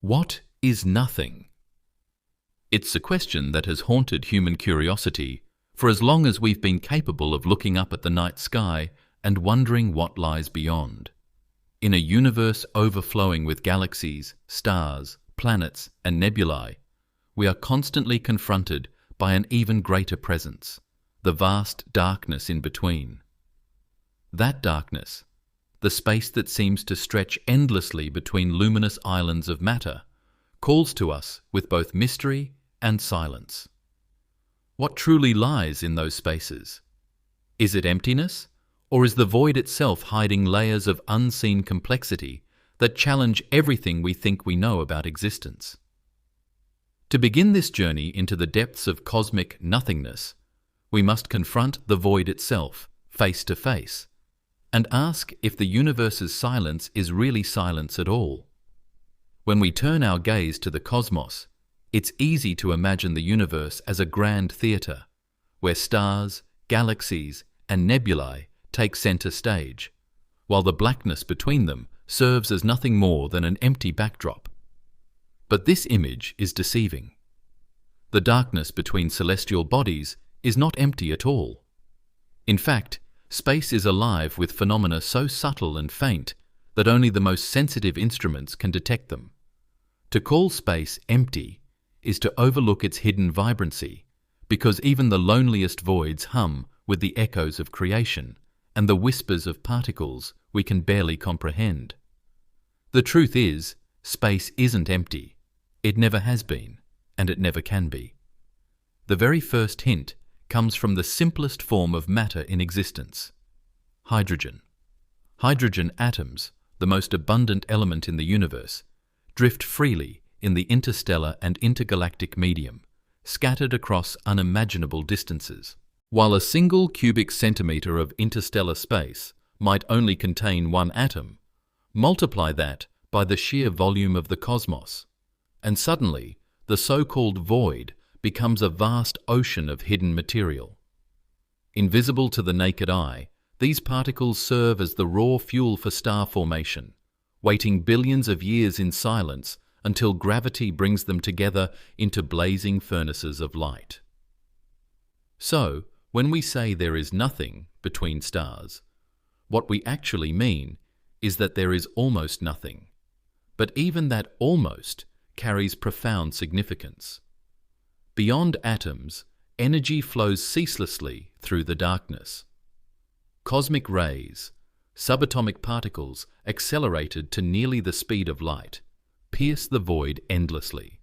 What is nothing? It's a question that has haunted human curiosity for as long as we've been capable of looking up at the night sky and wondering what lies beyond. In a universe overflowing with galaxies, stars, planets, and nebulae, we are constantly confronted by an even greater presence, the vast darkness in between. That darkness, the space that seems to stretch endlessly between luminous islands of matter, calls to us with both mystery and silence. What truly lies in those spaces? Is it emptiness, or is the void itself hiding layers of unseen complexity that challenge everything we think we know about existence? To begin this journey into the depths of cosmic nothingness, we must confront the void itself, face to face, and ask if the universe's silence is really silence at all. When we turn our gaze to the cosmos, it's easy to imagine the universe as a grand theatre, where stars, galaxies, and nebulae take center stage, while the blackness between them serves as nothing more than an empty backdrop. But this image is deceiving. The darkness between celestial bodies is not empty at all. In fact, space is alive with phenomena so subtle and faint that only the most sensitive instruments can detect them. To call space empty is to overlook its hidden vibrancy, because even the loneliest voids hum with the echoes of creation and the whispers of particles we can barely comprehend. The truth is, space isn't empty. It never has been, and it never can be. The very first hint comes from the simplest form of matter in existence: hydrogen. Hydrogen atoms, the most abundant element in the universe, drift freely in the interstellar and intergalactic medium, scattered across unimaginable distances. While a single cubic centimetre of interstellar space might only contain one atom, multiply that by the sheer volume of the cosmos, and suddenly the so-called void becomes a vast ocean of hidden material. Invisible to the naked eye, these particles serve as the raw fuel for star formation, waiting billions of years in silence until gravity brings them together into blazing furnaces of light. So, when we say there is nothing between stars, what we actually mean is that there is almost nothing. But even that almost carries profound significance. Beyond atoms, energy flows ceaselessly through the darkness. Cosmic rays, subatomic particles accelerated to nearly the speed of light, pierce the void endlessly.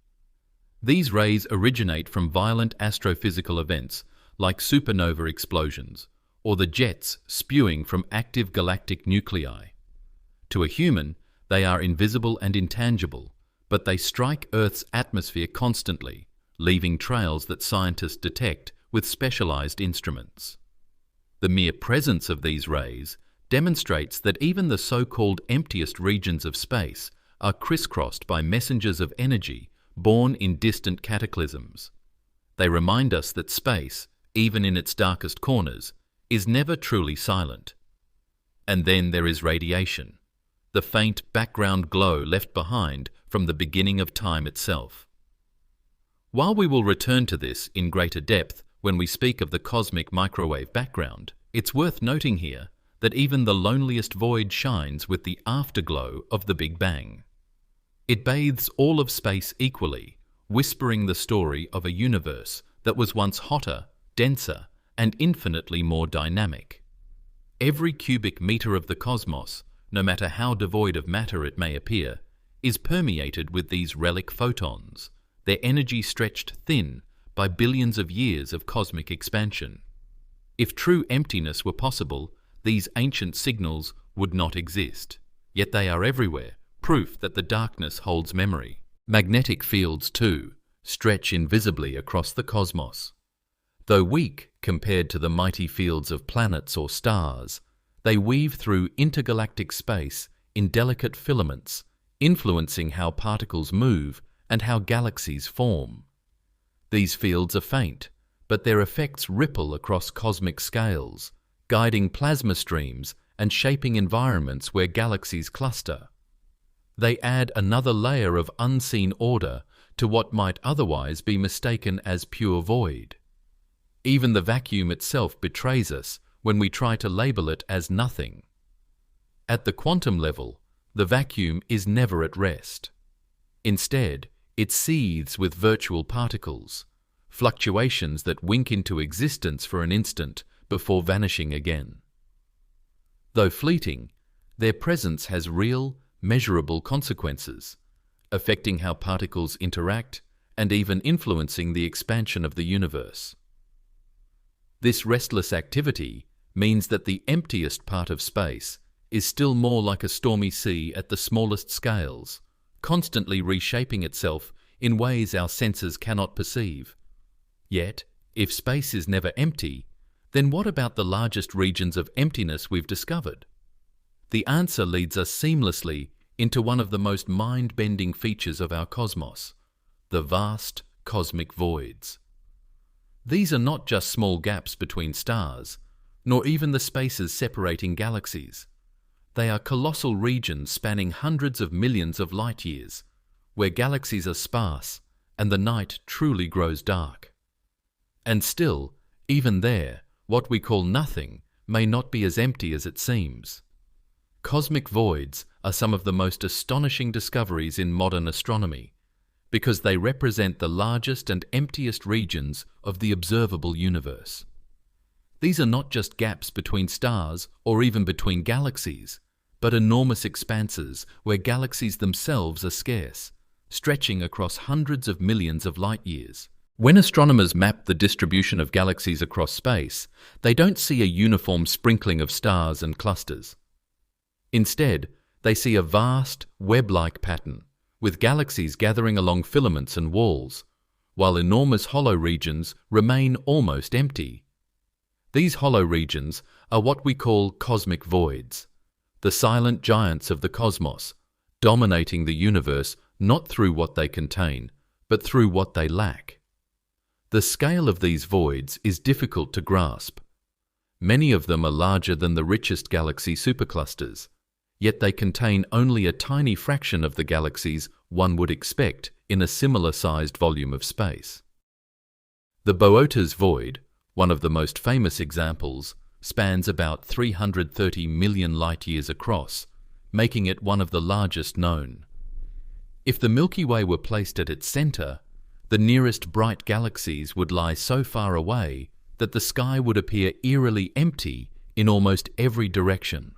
These rays originate from violent astrophysical events like supernova explosions or the jets spewing from active galactic nuclei. To a human, they are invisible and intangible, but they strike Earth's atmosphere constantly, leaving trails that scientists detect with specialized instruments. The mere presence of these rays demonstrates that even the so-called emptiest regions of space are crisscrossed by messengers of energy born in distant cataclysms. They remind us that space, even in its darkest corners, is never truly silent. And then there is radiation, the faint background glow left behind from the beginning of time itself. While we will return to this in greater depth when we speak of the cosmic microwave background, it's worth noting here that even the loneliest void shines with the afterglow of the Big Bang. It bathes all of space equally, whispering the story of a universe that was once hotter, denser, and infinitely more dynamic. Every cubic metre of the cosmos, no matter how devoid of matter it may appear, is permeated with these relic photons, their energy stretched thin by billions of years of cosmic expansion. If true emptiness were possible, these ancient signals would not exist. Yet they are everywhere, proof that the darkness holds memory. Magnetic fields, too, stretch invisibly across the cosmos. Though weak compared to the mighty fields of planets or stars, they weave through intergalactic space in delicate filaments, influencing how particles move and how galaxies form. These fields are faint, but their effects ripple across cosmic scales, guiding plasma streams and shaping environments where galaxies cluster. They add another layer of unseen order to what might otherwise be mistaken as pure void. Even the vacuum itself betrays us when we try to label it as nothing. At the quantum level, the vacuum is never at rest. Instead, it seethes with virtual particles, fluctuations that wink into existence for an instant before vanishing again. Though fleeting, their presence has real, measurable consequences, affecting how particles interact and even influencing the expansion of the universe. This restless activity means that the emptiest part of space is still more like a stormy sea at the smallest scales, constantly reshaping itself in ways our senses cannot perceive. Yet, if space is never empty, then what about the largest regions of emptiness we've discovered? The answer leads us seamlessly into one of the most mind-bending features of our cosmos, the vast cosmic voids. These are not just small gaps between stars, nor even the spaces separating galaxies. They are colossal regions spanning hundreds of millions of light-years, where galaxies are sparse and the night truly grows dark. And still, even there, what we call nothing may not be as empty as it seems. Cosmic voids are some of the most astonishing discoveries in modern astronomy, because they represent the largest and emptiest regions of the observable universe. These are not just gaps between stars or even between galaxies, but enormous expanses where galaxies themselves are scarce, stretching across hundreds of millions of light-years. When astronomers map the distribution of galaxies across space, they don't see a uniform sprinkling of stars and clusters. Instead, they see a vast, web-like pattern, with galaxies gathering along filaments and walls, while enormous hollow regions remain almost empty. These hollow regions are what we call cosmic voids, the silent giants of the cosmos, dominating the universe not through what they contain, but through what they lack. The scale of these voids is difficult to grasp. Many of them are larger than the richest galaxy superclusters, yet they contain only a tiny fraction of the galaxies one would expect in a similar-sized volume of space. The Boötes void, one of the most famous examples, spans about 330 million light-years across, making it one of the largest known. If the Milky Way were placed at its center, the nearest bright galaxies would lie so far away that the sky would appear eerily empty in almost every direction.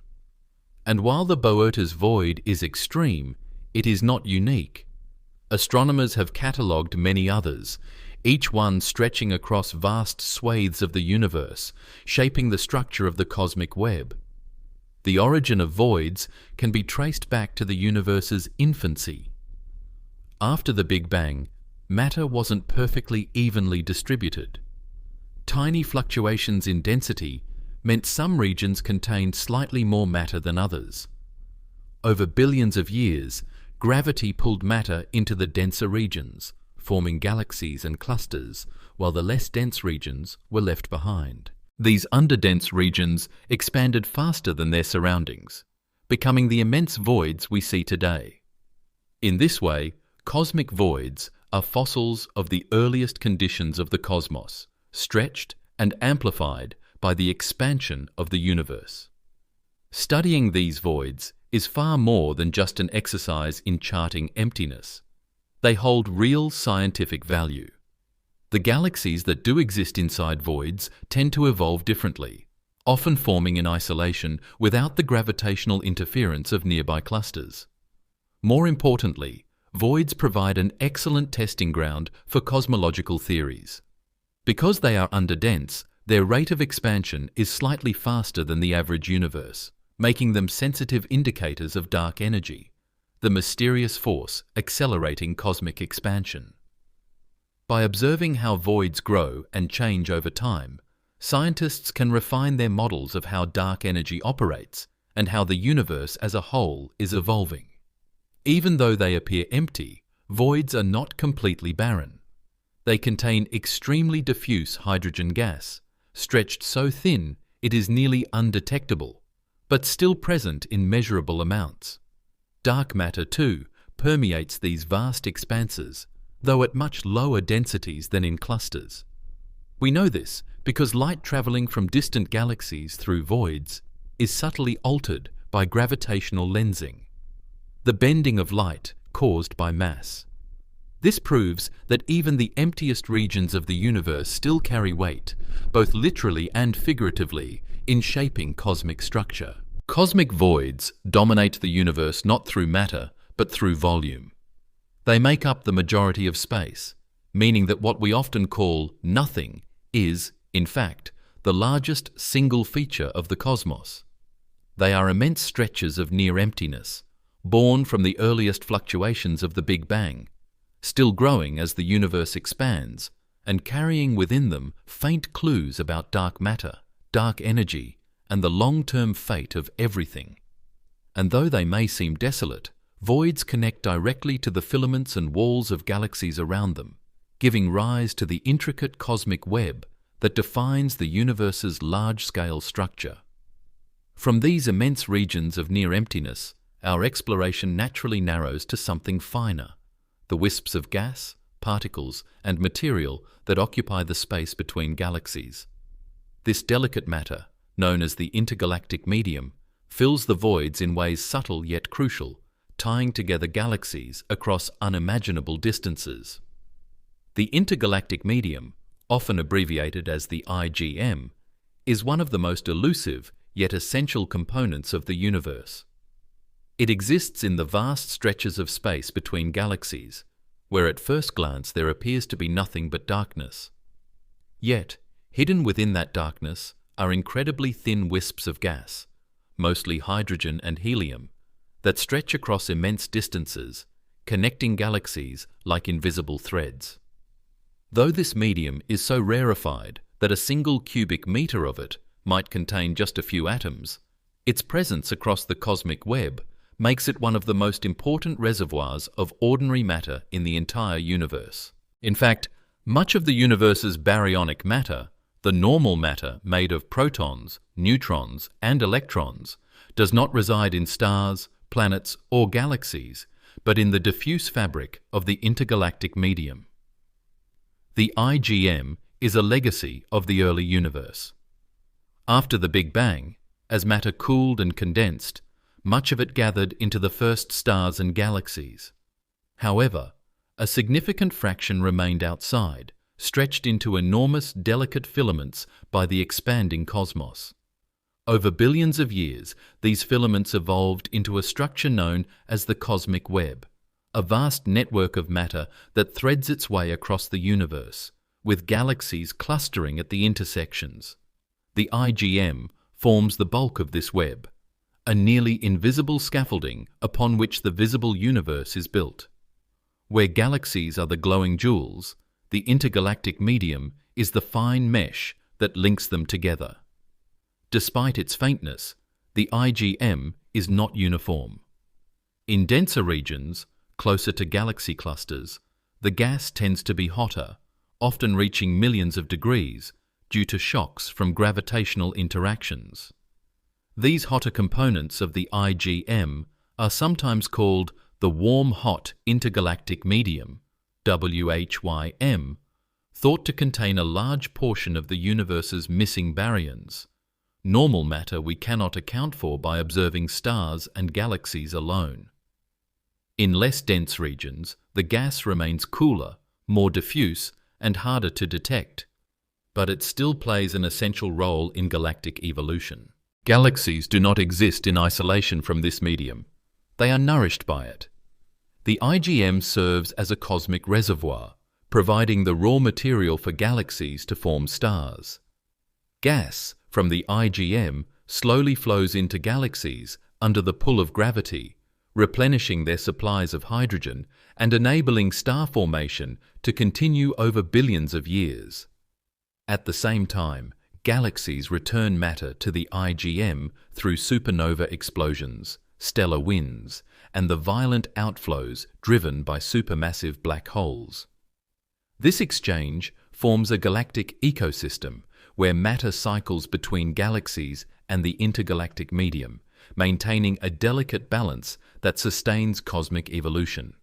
And while the Boötes void is extreme, it is not unique. Astronomers have catalogued many others, each one stretching across vast swathes of the universe, shaping the structure of the cosmic web. The origin of voids can be traced back to the universe's infancy. After the Big Bang, matter wasn't perfectly evenly distributed. Tiny fluctuations in density meant some regions contained slightly more matter than others. Over billions of years, gravity pulled matter into the denser regions, forming galaxies and clusters, while the less dense regions were left behind. These underdense regions expanded faster than their surroundings, becoming the immense voids we see today. In this way, cosmic voids are fossils of the earliest conditions of the cosmos, stretched and amplified by the expansion of the universe. Studying these voids is far more than just an exercise in charting emptiness. They hold real scientific value. The galaxies that do exist inside voids tend to evolve differently, often forming in isolation without the gravitational interference of nearby clusters. More importantly, voids provide an excellent testing ground for cosmological theories. Because they are underdense, their rate of expansion is slightly faster than the average universe, making them sensitive indicators of dark energy, the mysterious force accelerating cosmic expansion. By observing how voids grow and change over time, scientists can refine their models of how dark energy operates and how the universe as a whole is evolving. Even though they appear empty, voids are not completely barren. They contain extremely diffuse hydrogen gas, stretched so thin it is nearly undetectable, but still present in measurable amounts. Dark matter, too, permeates these vast expanses, though at much lower densities than in clusters. We know this because light traveling from distant galaxies through voids is subtly altered by gravitational lensing, the bending of light caused by mass. This proves that even the emptiest regions of the universe still carry weight, both literally and figuratively, in shaping cosmic structure. Cosmic voids dominate the universe not through matter, but through volume. They make up the majority of space, meaning that what we often call nothing is, in fact, the largest single feature of the cosmos. They are immense stretches of near emptiness, born from the earliest fluctuations of the Big Bang, still growing as the universe expands, and carrying within them faint clues about dark matter, dark energy, and the long-term fate of everything. And though they may seem desolate, voids connect directly to the filaments and walls of galaxies around them, giving rise to the intricate cosmic web that defines the universe's large-scale structure. From these immense regions of near emptiness, our exploration naturally narrows to something finer, the wisps of gas, particles, and material that occupy the space between galaxies. This delicate matter, known as the intergalactic medium, fills the voids in ways subtle yet crucial, tying together galaxies across unimaginable distances. The intergalactic medium, often abbreviated as the IGM, is one of the most elusive yet essential components of the universe. It exists in the vast stretches of space between galaxies, where at first glance there appears to be nothing but darkness. Yet, hidden within that darkness are incredibly thin wisps of gas, mostly hydrogen and helium, that stretch across immense distances, connecting galaxies like invisible threads. Though this medium is so rarefied that a single cubic meter of it might contain just a few atoms, its presence across the cosmic web makes it one of the most important reservoirs of ordinary matter in the entire universe. In fact, much of the universe's baryonic matter, the normal matter made of protons, neutrons, and electrons, does not reside in stars, planets, or galaxies, but in the diffuse fabric of the intergalactic medium. The IGM is a legacy of the early universe. After the Big Bang, as matter cooled and condensed, much of it gathered into the first stars and galaxies. However, a significant fraction remained outside, stretched into enormous, delicate filaments by the expanding cosmos. Over billions of years, these filaments evolved into a structure known as the cosmic web, a vast network of matter that threads its way across the universe, with galaxies clustering at the intersections. The IGM forms the bulk of this web, a nearly invisible scaffolding upon which the visible universe is built. Where galaxies are the glowing jewels, the intergalactic medium is the fine mesh that links them together. Despite its faintness, the IGM is not uniform. In denser regions, closer to galaxy clusters, the gas tends to be hotter, often reaching millions of degrees due to shocks from gravitational interactions. These hotter components of the IGM are sometimes called the warm-hot intergalactic medium, WHYM, thought to contain a large portion of the universe's missing baryons, normal matter we cannot account for by observing stars and galaxies alone. In less dense regions, the gas remains cooler, more diffuse, and harder to detect, but it still plays an essential role in galactic evolution. Galaxies do not exist in isolation from this medium. They are nourished by it. The IGM serves as a cosmic reservoir, providing the raw material for galaxies to form stars. Gas from the IGM slowly flows into galaxies under the pull of gravity, replenishing their supplies of hydrogen and enabling star formation to continue over billions of years. At the same time, galaxies return matter to the IGM through supernova explosions, stellar winds, and the violent outflows driven by supermassive black holes. This exchange forms a galactic ecosystem where matter cycles between galaxies and the intergalactic medium, maintaining a delicate balance that sustains cosmic evolution.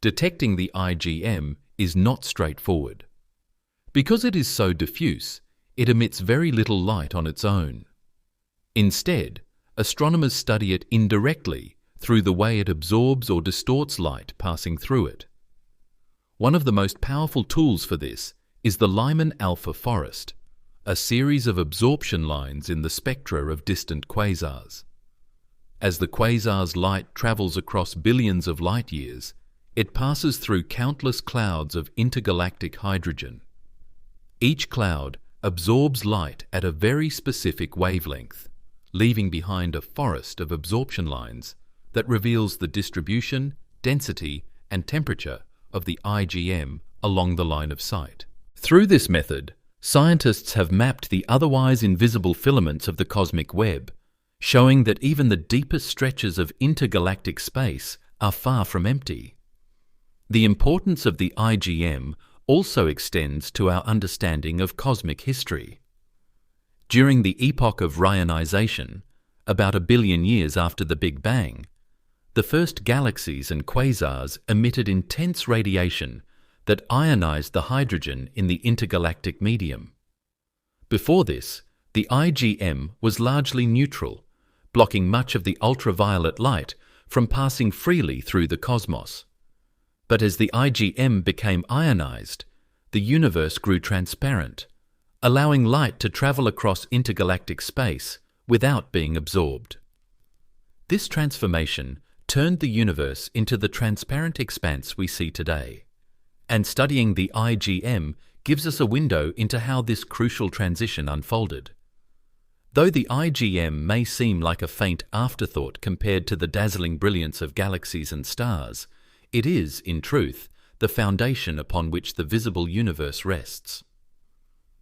Detecting the IgM is not straightforward. Because it is so diffuse, it emits very little light on its own. Instead, astronomers study it indirectly through the way it absorbs or distorts light passing through it. One of the most powerful tools for this is the Lyman alpha forest, a series of absorption lines in the spectra of distant quasars. As the quasar's light travels across billions of light years, it passes through countless clouds of intergalactic hydrogen. Each cloud absorbs light at a very specific wavelength, leaving behind a forest of absorption lines that reveals the distribution, density, and temperature of the IgM along the line of sight. Through this method, scientists have mapped the otherwise invisible filaments of the cosmic web, showing that even the deepest stretches of intergalactic space are far from empty. The importance of the IgM also extends to our understanding of cosmic history. During the epoch of Rayonization, about 1 billion years after the Big Bang, the first galaxies and quasars emitted intense radiation that ionized the hydrogen in the intergalactic medium. Before this, the IgM was largely neutral, blocking much of the ultraviolet light from passing freely through the cosmos. But as the IgM became ionized, the universe grew transparent, allowing light to travel across intergalactic space without being absorbed. This transformation turned the universe into the transparent expanse we see today, and studying the IgM gives us a window into how this crucial transition unfolded. Though the IgM may seem like a faint afterthought compared to the dazzling brilliance of galaxies and stars, it is, in truth, the foundation upon which the visible universe rests.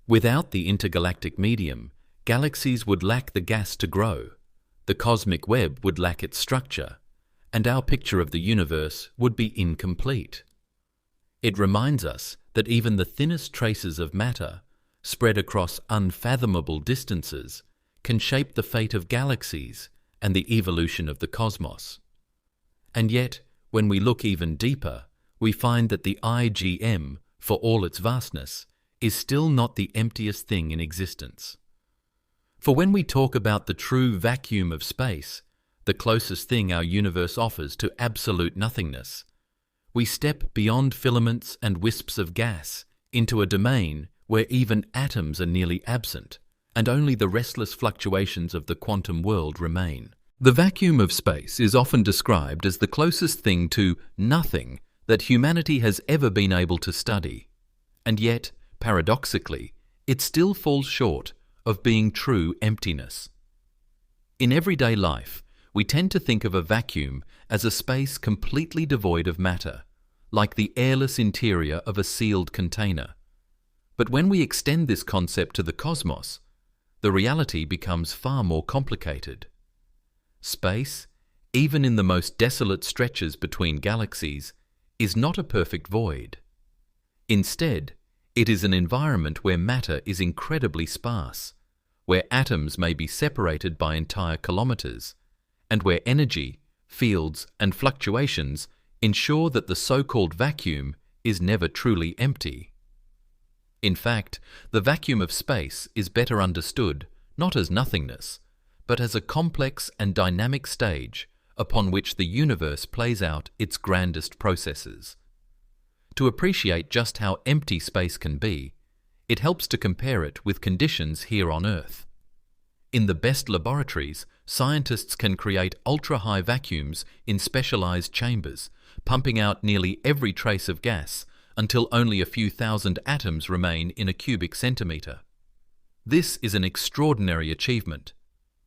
Without the intergalactic medium, galaxies would lack the gas to grow, the cosmic web would lack its structure, and our picture of the universe would be incomplete. It reminds us that even the thinnest traces of matter, spread across unfathomable distances, can shape the fate of galaxies and the evolution of the cosmos. And yet, when we look even deeper, we find that the IgM, for all its vastness, is still not the emptiest thing in existence. For when we talk about the true vacuum of space, the closest thing our universe offers to absolute nothingness, we step beyond filaments and wisps of gas into a domain where even atoms are nearly absent, and only the restless fluctuations of the quantum world remain. The vacuum of space is often described as the closest thing to nothing that humanity has ever been able to study, and yet, paradoxically, it still falls short of being true emptiness. In everyday life, we tend to think of a vacuum as a space completely devoid of matter, like the airless interior of a sealed container. But when we extend this concept to the cosmos, the reality becomes far more complicated. Space, even in the most desolate stretches between galaxies, is not a perfect void. Instead, it is an environment where matter is incredibly sparse, where atoms may be separated by entire kilometers, and where energy, fields, and fluctuations ensure that the so-called vacuum is never truly empty. In fact, the vacuum of space is better understood not as nothingness, but as a complex and dynamic stage upon which the universe plays out its grandest processes. To appreciate just how empty space can be, it helps to compare it with conditions here on Earth. In the best laboratories, scientists can create ultra-high vacuums in specialized chambers, pumping out nearly every trace of gas until only a few thousand atoms remain in a cubic centimeter. This is an extraordinary achievement,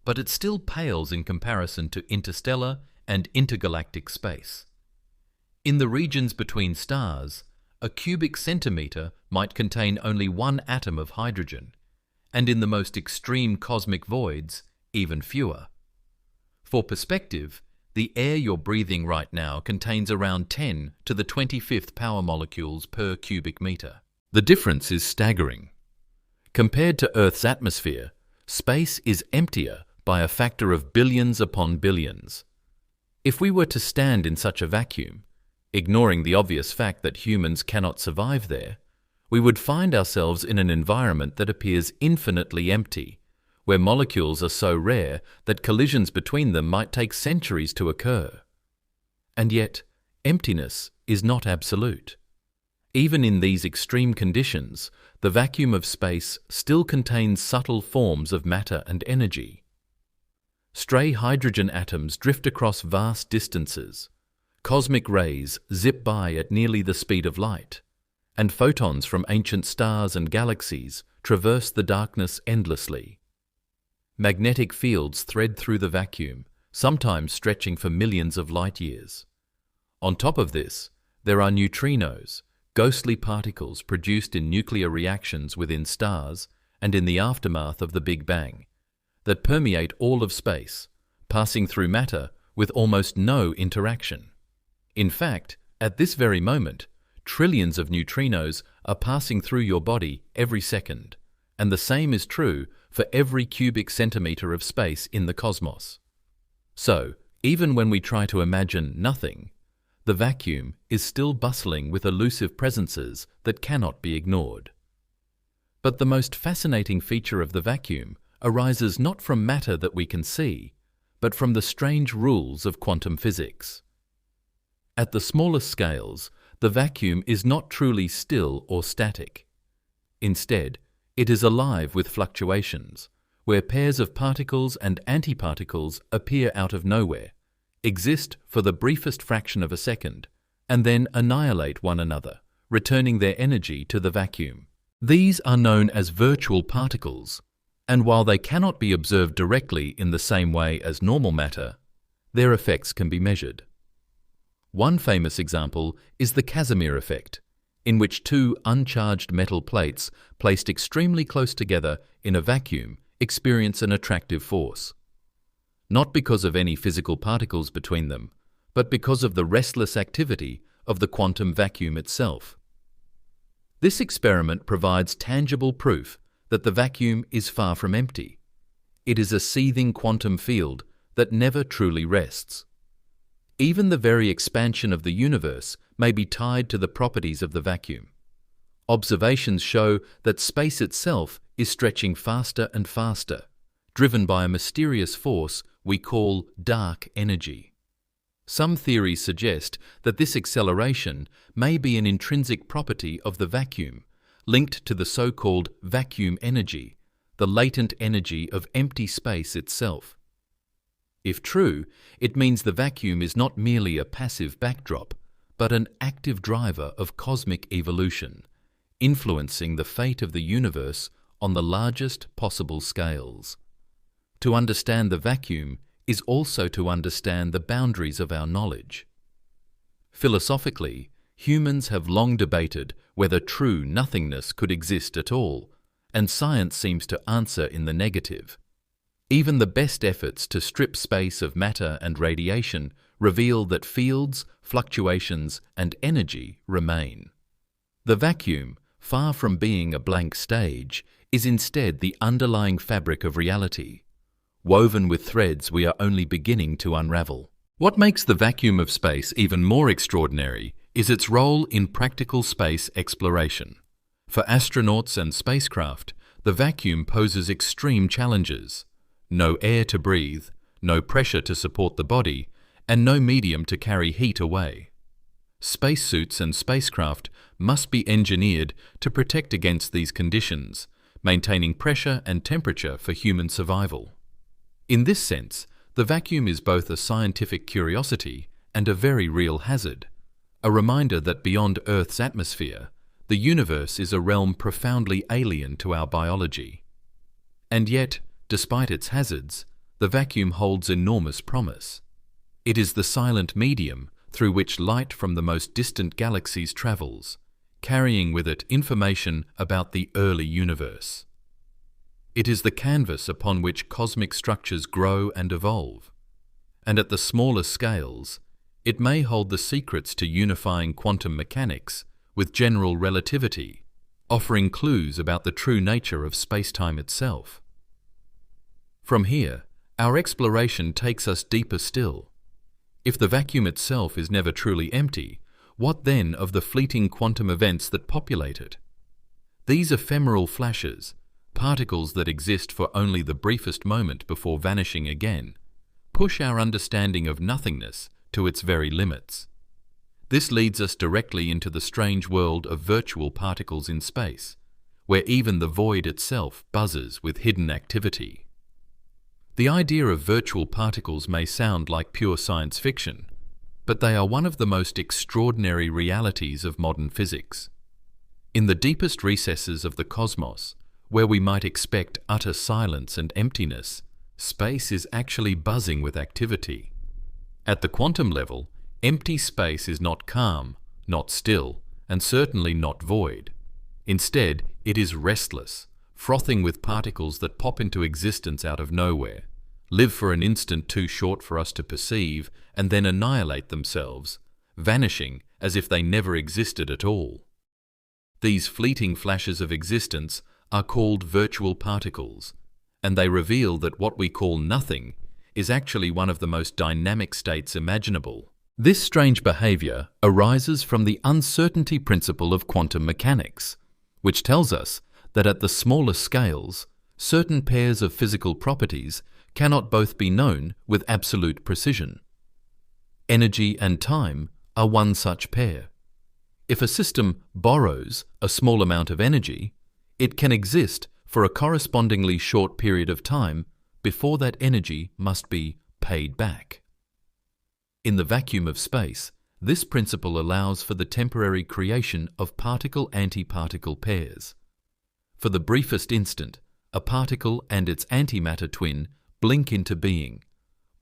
but it still pales in comparison to interstellar and intergalactic space. In the regions between stars, a cubic centimeter might contain only one atom of hydrogen, and in the most extreme cosmic voids, even fewer. For perspective, the air you're breathing right now contains around 10 to the 25th power molecules per cubic meter. The difference is staggering. Compared to Earth's atmosphere, space is emptier by a factor of billions upon billions. If we were to stand in such a vacuum, ignoring the obvious fact that humans cannot survive there, we would find ourselves in an environment that appears infinitely empty, where molecules are so rare that collisions between them might take centuries to occur. And yet, emptiness is not absolute. Even in these extreme conditions, the vacuum of space still contains subtle forms of matter and energy. Stray hydrogen atoms drift across vast distances. Cosmic rays zip by at nearly the speed of light, and photons from ancient stars and galaxies traverse the darkness endlessly. Magnetic fields thread through the vacuum, sometimes stretching for millions of light years. On top of this, there are neutrinos, ghostly particles produced in nuclear reactions within stars and in the aftermath of the Big Bang, that permeate all of space, passing through matter with almost no interaction. In fact, at this very moment, trillions of neutrinos are passing through your body every second, and the same is true for every cubic centimeter of space in the cosmos. So, even when we try to imagine nothing, the vacuum is still bustling with elusive presences that cannot be ignored. But the most fascinating feature of the vacuum arises not from matter that we can see, but from the strange rules of quantum physics. At the smallest scales, the vacuum is not truly still or static. Instead, it is alive with fluctuations, where pairs of particles and antiparticles appear out of nowhere, exist for the briefest fraction of a second, and then annihilate one another, returning their energy to the vacuum. These are known as virtual particles, and while they cannot be observed directly in the same way as normal matter, their effects can be measured. One famous example is the Casimir effect, in which two uncharged metal plates placed extremely close together in a vacuum experience an attractive force. Not because of any physical particles between them, but because of the restless activity of the quantum vacuum itself. This experiment provides tangible proof that the vacuum is far from empty. It is a seething quantum field that never truly rests. Even the very expansion of the universe may be tied to the properties of the vacuum. Observations show that space itself is stretching faster and faster, driven by a mysterious force we call dark energy. Some theories suggest that this acceleration may be an intrinsic property of the vacuum, linked to the so-called vacuum energy, the latent energy of empty space itself. If true, it means the vacuum is not merely a passive backdrop, but an active driver of cosmic evolution, influencing the fate of the universe on the largest possible scales. To understand the vacuum is also to understand the boundaries of our knowledge. Philosophically, humans have long debated whether true nothingness could exist at all, and science seems to answer in the negative. Even the best efforts to strip space of matter and radiation reveal that fields, fluctuations, and energy remain. The vacuum, far from being a blank stage, is instead the underlying fabric of reality, woven with threads we are only beginning to unravel. What makes the vacuum of space even more extraordinary is its role in practical space exploration. For astronauts and spacecraft, the vacuum poses extreme challenges. No air to breathe, no pressure to support the body, and no medium to carry heat away. Spacesuits and spacecraft must be engineered to protect against these conditions, maintaining pressure and temperature for human survival. In this sense, the vacuum is both a scientific curiosity and a very real hazard, a reminder that beyond Earth's atmosphere, the universe is a realm profoundly alien to our biology. And yet, despite its hazards, the vacuum holds enormous promise. It is the silent medium through which light from the most distant galaxies travels, carrying with it information about the early universe. It is the canvas upon which cosmic structures grow and evolve, and at the smaller scales, it may hold the secrets to unifying quantum mechanics with general relativity, offering clues about the true nature of space-time itself. From here, Our exploration takes us deeper still. If the vacuum itself is never truly empty, what then of the fleeting quantum events that populate it? These ephemeral flashes, particles that exist for only the briefest moment before vanishing again, push our understanding of nothingness to its very limits. This leads us directly into the strange world of virtual particles in space, where even the void itself buzzes with hidden activity. The idea of virtual particles may sound like pure science fiction, but they are one of the most extraordinary realities of modern physics. In the deepest recesses of the cosmos, where we might expect utter silence and emptiness, space is actually buzzing with activity. At the quantum level, empty space is not calm, not still, and certainly not void. Instead, it is restless, frothing with particles that pop into existence out of nowhere, live for an instant too short for us to perceive, and then annihilate themselves, vanishing as if they never existed at all. These fleeting flashes of existence are called virtual particles, and they reveal that what we call nothing is actually one of the most dynamic states imaginable. This strange behavior arises from the uncertainty principle of quantum mechanics, which tells us that at the smaller scales, certain pairs of physical properties cannot both be known with absolute precision. Energy and time are one such pair. If a system borrows a small amount of energy, it can exist for a correspondingly short period of time before that energy must be paid back. In the vacuum of space, this principle allows for the temporary creation of particle-antiparticle pairs. For the briefest instant, a particle and its antimatter twin blink into being,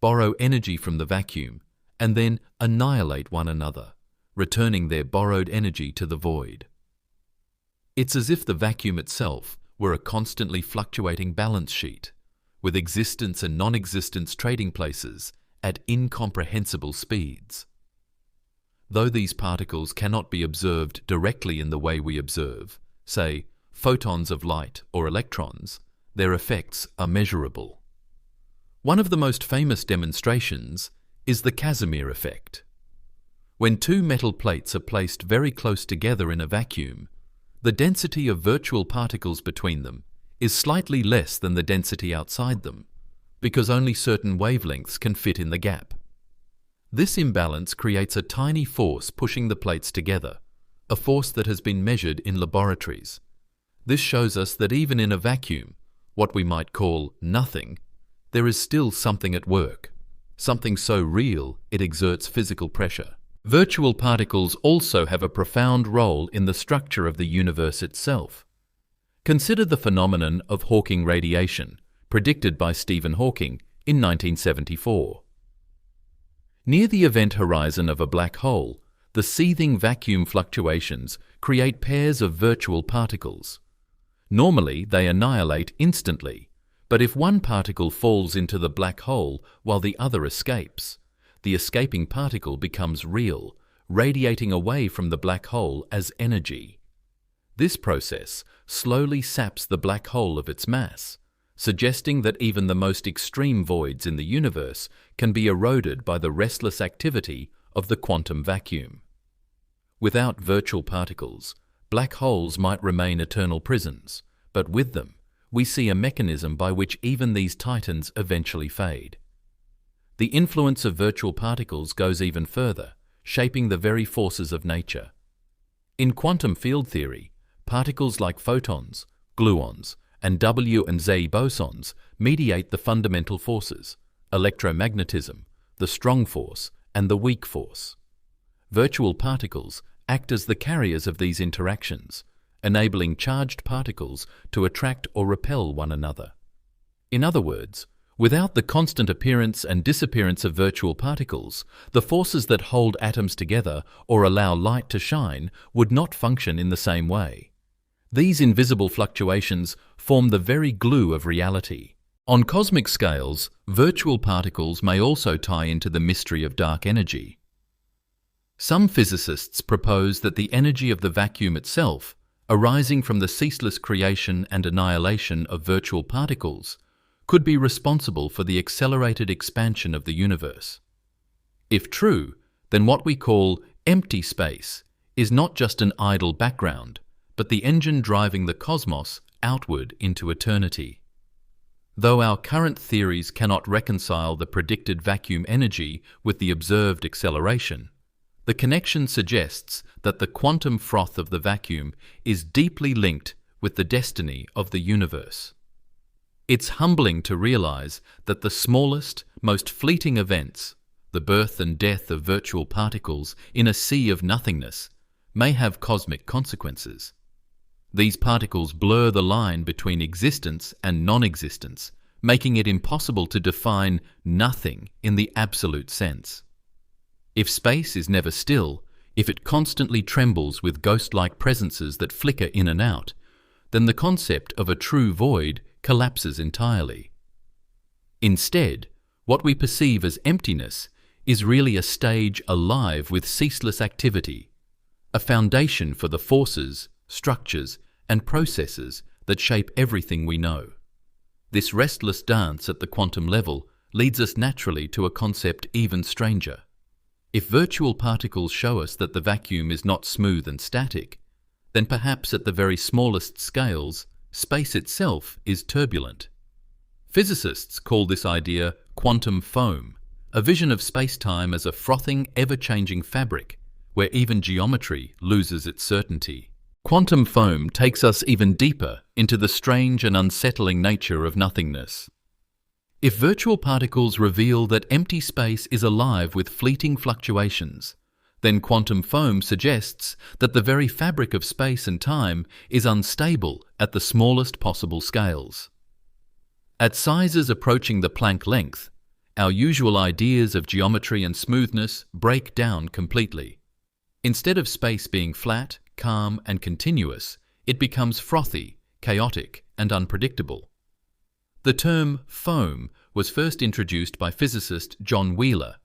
borrow energy from the vacuum, and then annihilate one another, returning their borrowed energy to the void. It's as if the vacuum itself were a constantly fluctuating balance sheet, with existence and non-existence trading places at incomprehensible speeds. Though these particles cannot be observed directly in the way we observe, say, photons of light or electrons, their effects are measurable. One of the most famous demonstrations is the Casimir effect. When two metal plates are placed very close together in a vacuum, the density of virtual particles between them is slightly less than the density outside them, because only certain wavelengths can fit in the gap. This imbalance creates a tiny force pushing the plates together, a force that has been measured in laboratories. This shows us that even in a vacuum, what we might call nothing, there is still something at work, something so real it exerts physical pressure. Virtual particles also have a profound role in the structure of the universe itself. Consider the phenomenon of Hawking radiation, predicted by Stephen Hawking in 1974. Near the event horizon of a black hole, the seething vacuum fluctuations create pairs of virtual particles. Normally, they annihilate instantly, but if one particle falls into the black hole while the other escapes, the escaping particle becomes real, radiating away from the black hole as energy. This process slowly saps the black hole of its mass, suggesting that even the most extreme voids in the universe can be eroded by the restless activity of the quantum vacuum. Without virtual particles, black holes might remain eternal prisons, but with them, we see a mechanism by which even these titans eventually fade. The influence of virtual particles goes even further, shaping the very forces of nature. In quantum field theory, particles like photons, gluons, and W and Z bosons mediate the fundamental forces, electromagnetism, the strong force, and the weak force. Virtual particles act as the carriers of these interactions, enabling charged particles to attract or repel one another. In other words, without the constant appearance and disappearance of virtual particles, the forces that hold atoms together or allow light to shine would not function in the same way. These invisible fluctuations form the very glue of reality. On cosmic scales, virtual particles may also tie into the mystery of dark energy. Some physicists propose that the energy of the vacuum itself, arising from the ceaseless creation and annihilation of virtual particles, could be responsible for the accelerated expansion of the universe. If true, then what we call empty space is not just an idle background, but the engine driving the cosmos outward into eternity. Though our current theories cannot reconcile the predicted vacuum energy with the observed acceleration, the connection suggests that the quantum froth of the vacuum is deeply linked with the destiny of the universe. It's humbling to realize that the smallest, most fleeting events, the birth and death of virtual particles in a sea of nothingness, may have cosmic consequences. These particles blur the line between existence and non-existence, making it impossible to define nothing in the absolute sense. If space is never still, if it constantly trembles with ghost-like presences that flicker in and out, then the concept of a true void collapses entirely. Instead, what we perceive as emptiness is really a stage alive with ceaseless activity, a foundation for the forces, structures, and processes that shape everything we know. This restless dance at the quantum level leads us naturally to a concept even stranger. If virtual particles show us that the vacuum is not smooth and static, then perhaps at the very smallest scales, space itself is turbulent. Physicists call this idea quantum foam, a vision of space-time as a frothing, ever-changing fabric, where even geometry loses its certainty. Quantum foam takes us even deeper into the strange and unsettling nature of nothingness. If virtual particles reveal that empty space is alive with fleeting fluctuations, then quantum foam suggests that the very fabric of space and time is unstable at the smallest possible scales. At sizes approaching the Planck length, our usual ideas of geometry and smoothness break down completely. Instead of space being flat, calm, and continuous, it becomes frothy, chaotic, and unpredictable. The term foam was first introduced by physicist John Wheeler,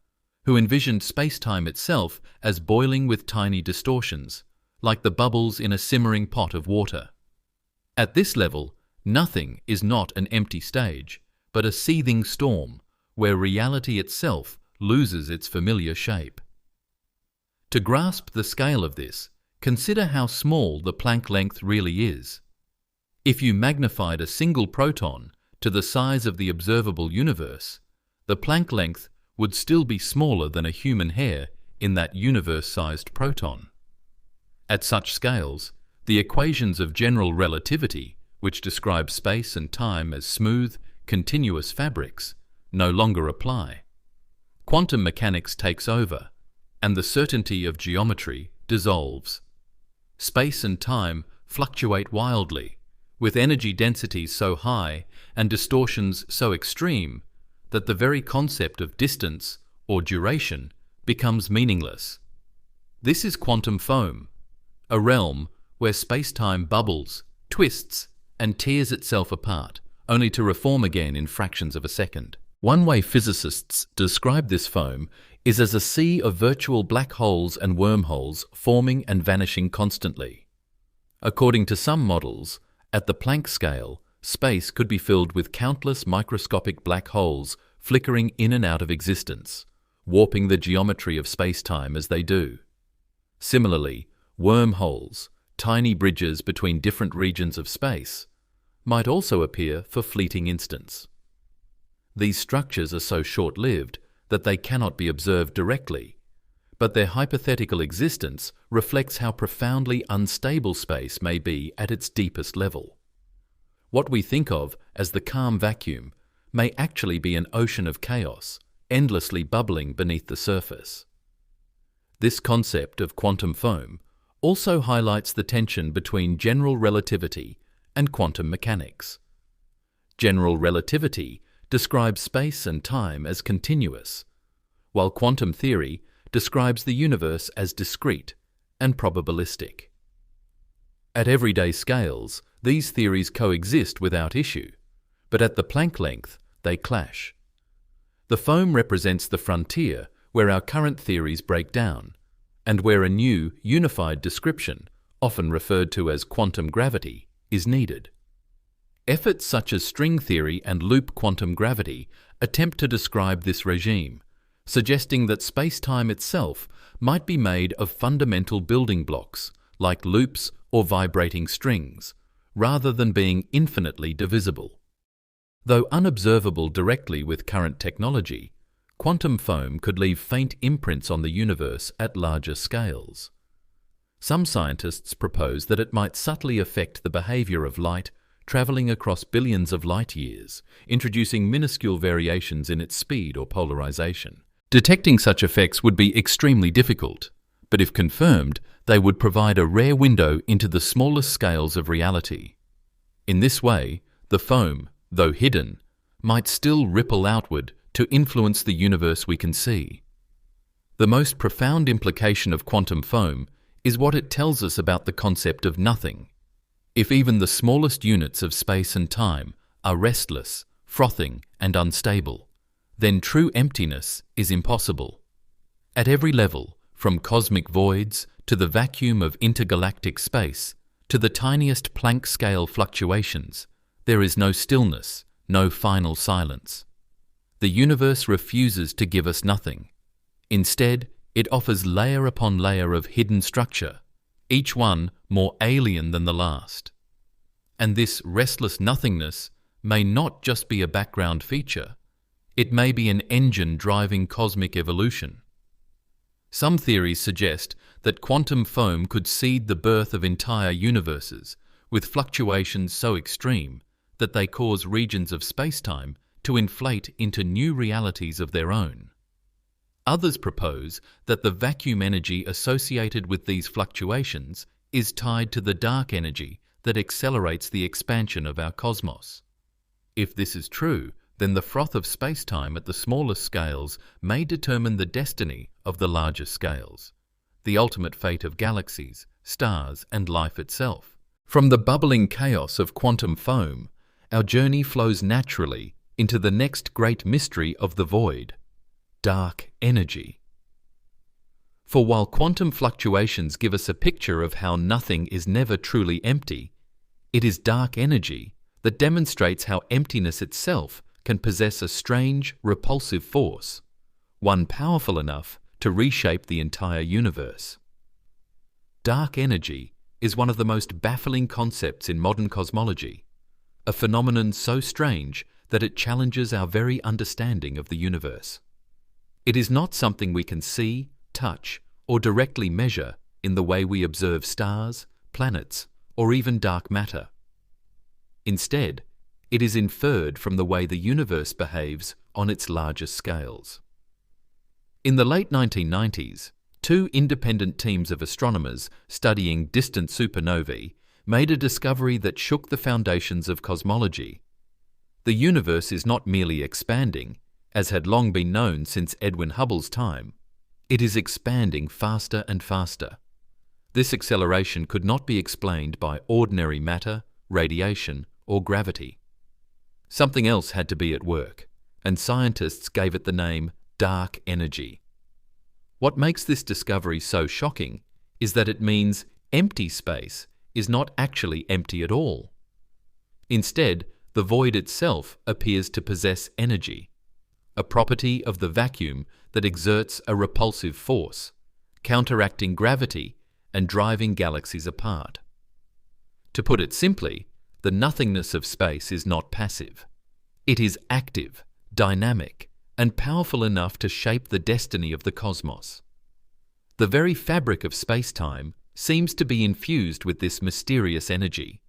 who envisioned space-time itself as boiling with tiny distortions, like the bubbles in a simmering pot of water. At this level, nothing is not an empty stage, but a seething storm, where reality itself loses its familiar shape. To grasp the scale of this, consider how small the Planck length really is. If you magnified a single proton to the size of the observable universe, the Planck length would still be smaller than a human hair in that universe-sized proton. At such scales, the equations of general relativity, which describe space and time as smooth, continuous fabrics, no longer apply. Quantum mechanics takes over, and the certainty of geometry dissolves. Space and time fluctuate wildly, with energy densities so high and distortions so extreme that the very concept of distance or duration becomes meaningless. This is quantum foam, a realm where space-time bubbles, twists, and tears itself apart, only to reform again in fractions of a second. One way physicists describe this foam is as a sea of virtual black holes and wormholes forming and vanishing constantly. According to some models, at the Planck scale, space could be filled with countless microscopic black holes flickering in and out of existence, warping the geometry of space-time as they do. Similarly, wormholes, tiny bridges between different regions of space, might also appear for fleeting instants. These structures are so short-lived that they cannot be observed directly, but their hypothetical existence reflects how profoundly unstable space may be at its deepest level. What we think of as the calm vacuum may actually be an ocean of chaos, endlessly bubbling beneath the surface. This concept of quantum foam also highlights the tension between general relativity and quantum mechanics. General relativity describes space and time as continuous, while quantum theory describes the universe as discrete and probabilistic. At everyday scales, these theories coexist without issue, but at the Planck length, they clash. The foam represents the frontier where our current theories break down, and where a new, unified description, often referred to as quantum gravity, is needed. Efforts such as string theory and loop quantum gravity attempt to describe this regime, suggesting that space-time itself might be made of fundamental building blocks, like loops or vibrating strings, rather than being infinitely divisible. Though unobservable directly with current technology, quantum foam could leave faint imprints on the universe at larger scales. Some scientists propose that it might subtly affect the behavior of light traveling across billions of light years, introducing minuscule variations in its speed or polarization. Detecting such effects would be extremely difficult, but if confirmed, they would provide a rare window into the smallest scales of reality. In this way, the foam, though hidden, might still ripple outward to influence the universe we can see. The most profound implication of quantum foam is what it tells us about the concept of nothing. If even the smallest units of space and time are restless, frothing, and unstable, then true emptiness is impossible. At every level, from cosmic voids to the vacuum of intergalactic space to the tiniest Planck-scale fluctuations, there is no stillness, no final silence. The universe refuses to give us nothing. Instead, it offers layer upon layer of hidden structure, each one more alien than the last. And this restless nothingness may not just be a background feature, it may be an engine driving cosmic evolution. Some theories suggest that quantum foam could seed the birth of entire universes, with fluctuations so extreme that they cause regions of spacetime to inflate into new realities of their own. Others propose that the vacuum energy associated with these fluctuations is tied to the dark energy that accelerates the expansion of our cosmos. If this is true, then the froth of spacetime at the smallest scales may determine the destiny of the larger scales, the ultimate fate of galaxies, stars, and life itself. From the bubbling chaos of quantum foam, our journey flows naturally into the next great mystery of the void: dark energy. For while quantum fluctuations give us a picture of how nothing is never truly empty, it is dark energy that demonstrates how emptiness itself can possess a strange, repulsive force, one powerful enough to reshape the entire universe. Dark energy is one of the most baffling concepts in modern cosmology, a phenomenon so strange that it challenges our very understanding of the universe. It is not something we can see, touch, or directly measure in the way we observe stars, planets, or even dark matter. Instead, it is inferred from the way the universe behaves on its largest scales. In the late 1990s, two independent teams of astronomers studying distant supernovae made a discovery that shook the foundations of cosmology. The universe is not merely expanding, as had long been known since Edwin Hubble's time. It is expanding faster and faster. This acceleration could not be explained by ordinary matter, radiation, or gravity. Something else had to be at work, and scientists gave it the name dark energy. What makes this discovery so shocking is that it means empty space is not actually empty at all. Instead, the void itself appears to possess energy, a property of the vacuum that exerts a repulsive force, counteracting gravity and driving galaxies apart. To put it simply, the nothingness of space is not passive. It is active, dynamic, and powerful enough to shape the destiny of the cosmos. The very fabric of space-time seems to be infused with this mysterious energy,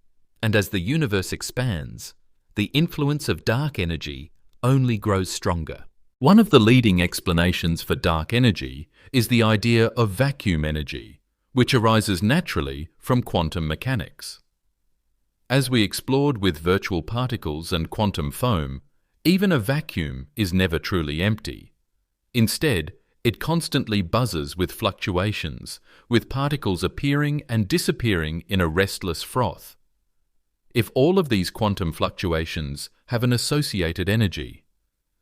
and as the universe expands, the influence of dark energy only grows stronger. One of the leading explanations for dark energy is the idea of vacuum energy, which arises naturally from quantum mechanics. As we explored with virtual particles and quantum foam, even a vacuum is never truly empty. Instead, it constantly buzzes with fluctuations, with particles appearing and disappearing in a restless froth. If all of these quantum fluctuations have an associated energy,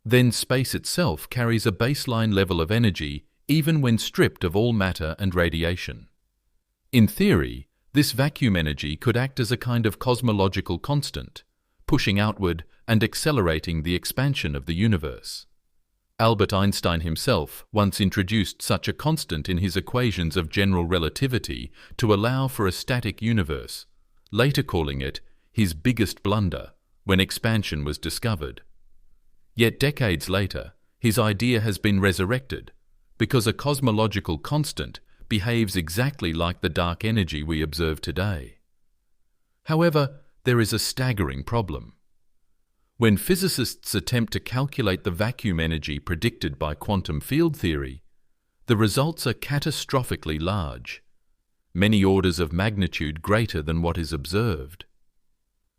then space itself carries a baseline level of energy even when stripped of all matter and radiation. In theory, this vacuum energy could act as a kind of cosmological constant, pushing outward and accelerating the expansion of the universe. Albert Einstein himself once introduced such a constant in his equations of general relativity to allow for a static universe, later calling it his biggest blunder when expansion was discovered. Yet decades later, his idea has been resurrected because a cosmological constant behaves exactly like the dark energy we observe today. However, there is a staggering problem. When physicists attempt to calculate the vacuum energy predicted by quantum field theory, the results are catastrophically large, many orders of magnitude greater than what is observed.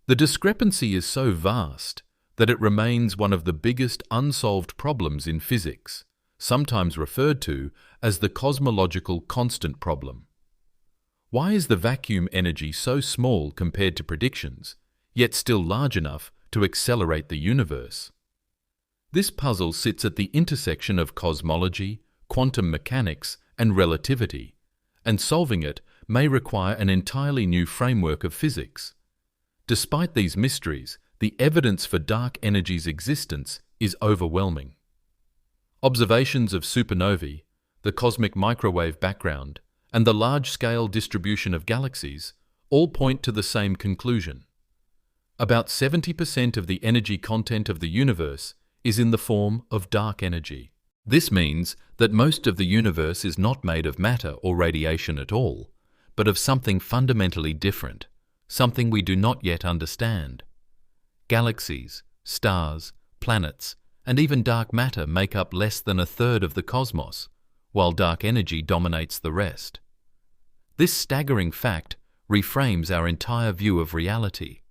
The discrepancy is so vast that it remains one of the biggest unsolved problems in physics, sometimes referred to as the cosmological constant problem. Why is the vacuum energy so small compared to predictions, yet still large enough to accelerate the universe? This puzzle sits at the intersection of cosmology, quantum mechanics, and relativity, and solving it may require an entirely new framework of physics. Despite these mysteries, the evidence for dark energy's existence is overwhelming. Observations of supernovae, the cosmic microwave background, and the large-scale distribution of galaxies all point to the same conclusion. About 70% of the energy content of the universe is in the form of dark energy. This means that most of the universe is not made of matter or radiation at all, but of something fundamentally different, something we do not yet understand. Galaxies, stars, planets, and even dark matter make up less than a third of the cosmos, while dark energy dominates the rest. This staggering fact reframes our entire view of reality.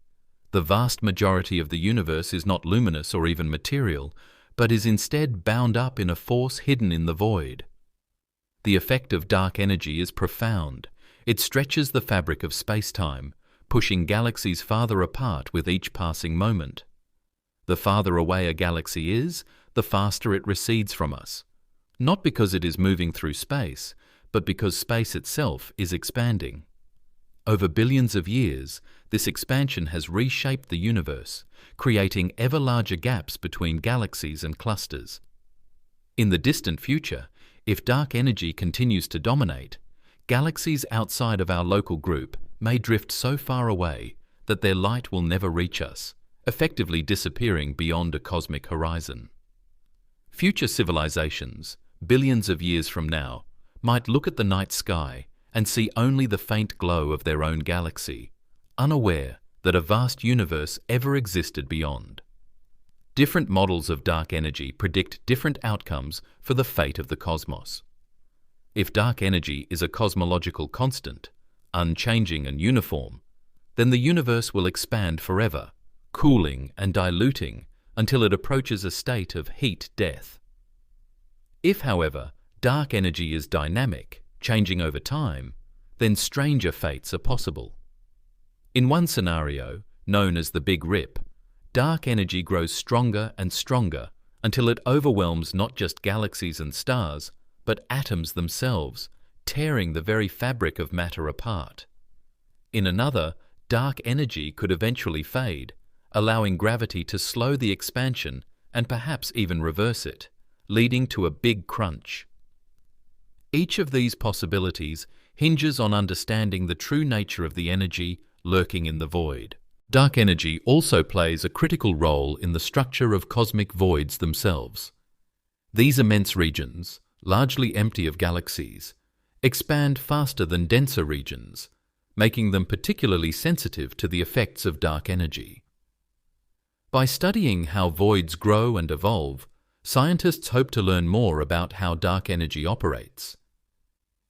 The vast majority of the universe is not luminous or even material, but is instead bound up in a force hidden in the void. The effect of dark energy is profound. It stretches the fabric of space-time, pushing galaxies farther apart with each passing moment. The farther away a galaxy is, the faster it recedes from us. Not because it is moving through space, but because space itself is expanding. Over billions of years, this expansion has reshaped the universe, creating ever larger gaps between galaxies and clusters. In the distant future, if dark energy continues to dominate, galaxies outside of our local group may drift so far away that their light will never reach us, effectively disappearing beyond a cosmic horizon. Future civilizations, billions of years from now, might look at the night sky and see only the faint glow of their own galaxy, unaware that a vast universe ever existed beyond. Different models of dark energy predict different outcomes for the fate of the cosmos. If dark energy is a cosmological constant, unchanging and uniform, then the universe will expand forever, cooling and diluting until it approaches a state of heat death. If, however, dark energy is dynamic, changing over time, then stranger fates are possible. In one scenario, known as the Big Rip, dark energy grows stronger and stronger until it overwhelms not just galaxies and stars, but atoms themselves, tearing the very fabric of matter apart. In another, dark energy could eventually fade, allowing gravity to slow the expansion and perhaps even reverse it, leading to a big crunch. Each of these possibilities hinges on understanding the true nature of the energy lurking in the void. Dark energy also plays a critical role in the structure of cosmic voids themselves. These immense regions, largely empty of galaxies, expand faster than denser regions, making them particularly sensitive to the effects of dark energy. By studying how voids grow and evolve, scientists hope to learn more about how dark energy operates.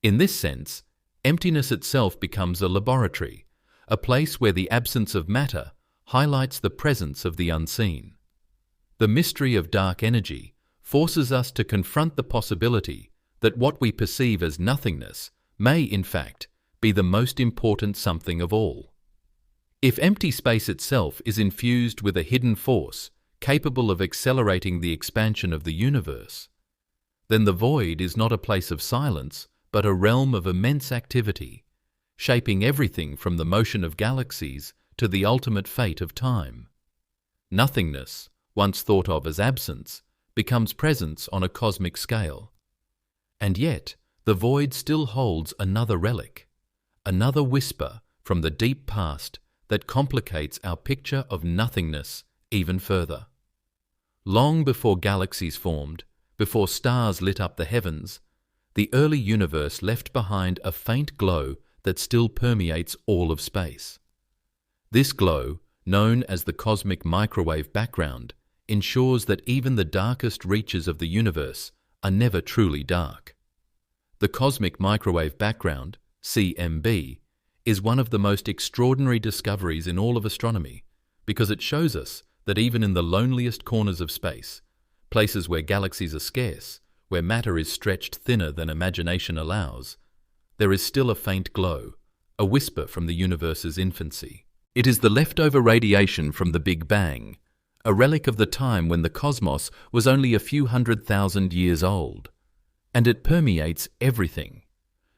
In this sense, emptiness itself becomes a laboratory, a place where the absence of matter highlights the presence of the unseen. The mystery of dark energy forces us to confront the possibility that what we perceive as nothingness may, in fact, be the most important something of all. If empty space itself is infused with a hidden force capable of accelerating the expansion of the universe, then the void is not a place of silence, but a realm of immense activity, shaping everything from the motion of galaxies to the ultimate fate of time. Nothingness, once thought of as absence, becomes presence on a cosmic scale. And yet, the void still holds another relic, another whisper from the deep past that complicates our picture of nothingness even further. Long before galaxies formed, before stars lit up the heavens, the early universe left behind a faint glow that still permeates all of space. This glow, known as the cosmic microwave background, ensures that even the darkest reaches of the universe are never truly dark. The cosmic microwave background, CMB, is one of the most extraordinary discoveries in all of astronomy because it shows us that even in the loneliest corners of space, places where galaxies are scarce, where matter is stretched thinner than imagination allows, there is still a faint glow, a whisper from the universe's infancy. It is the leftover radiation from the Big Bang, a relic of the time when the cosmos was only a few 100,000 years old. And it permeates everything.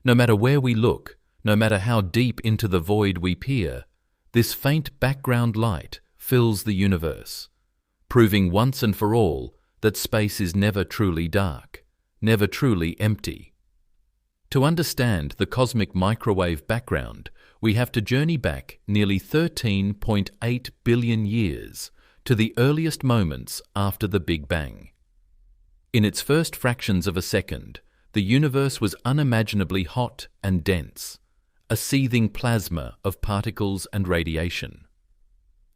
No matter where we look, no matter how deep into the void we peer, this faint background light fills the universe, proving once and for all that space is never truly dark, never truly empty. To understand the cosmic microwave background, we have to journey back nearly 13.8 billion years to the earliest moments after the Big Bang. In its first fractions of a second, the universe was unimaginably hot and dense, a seething plasma of particles and radiation.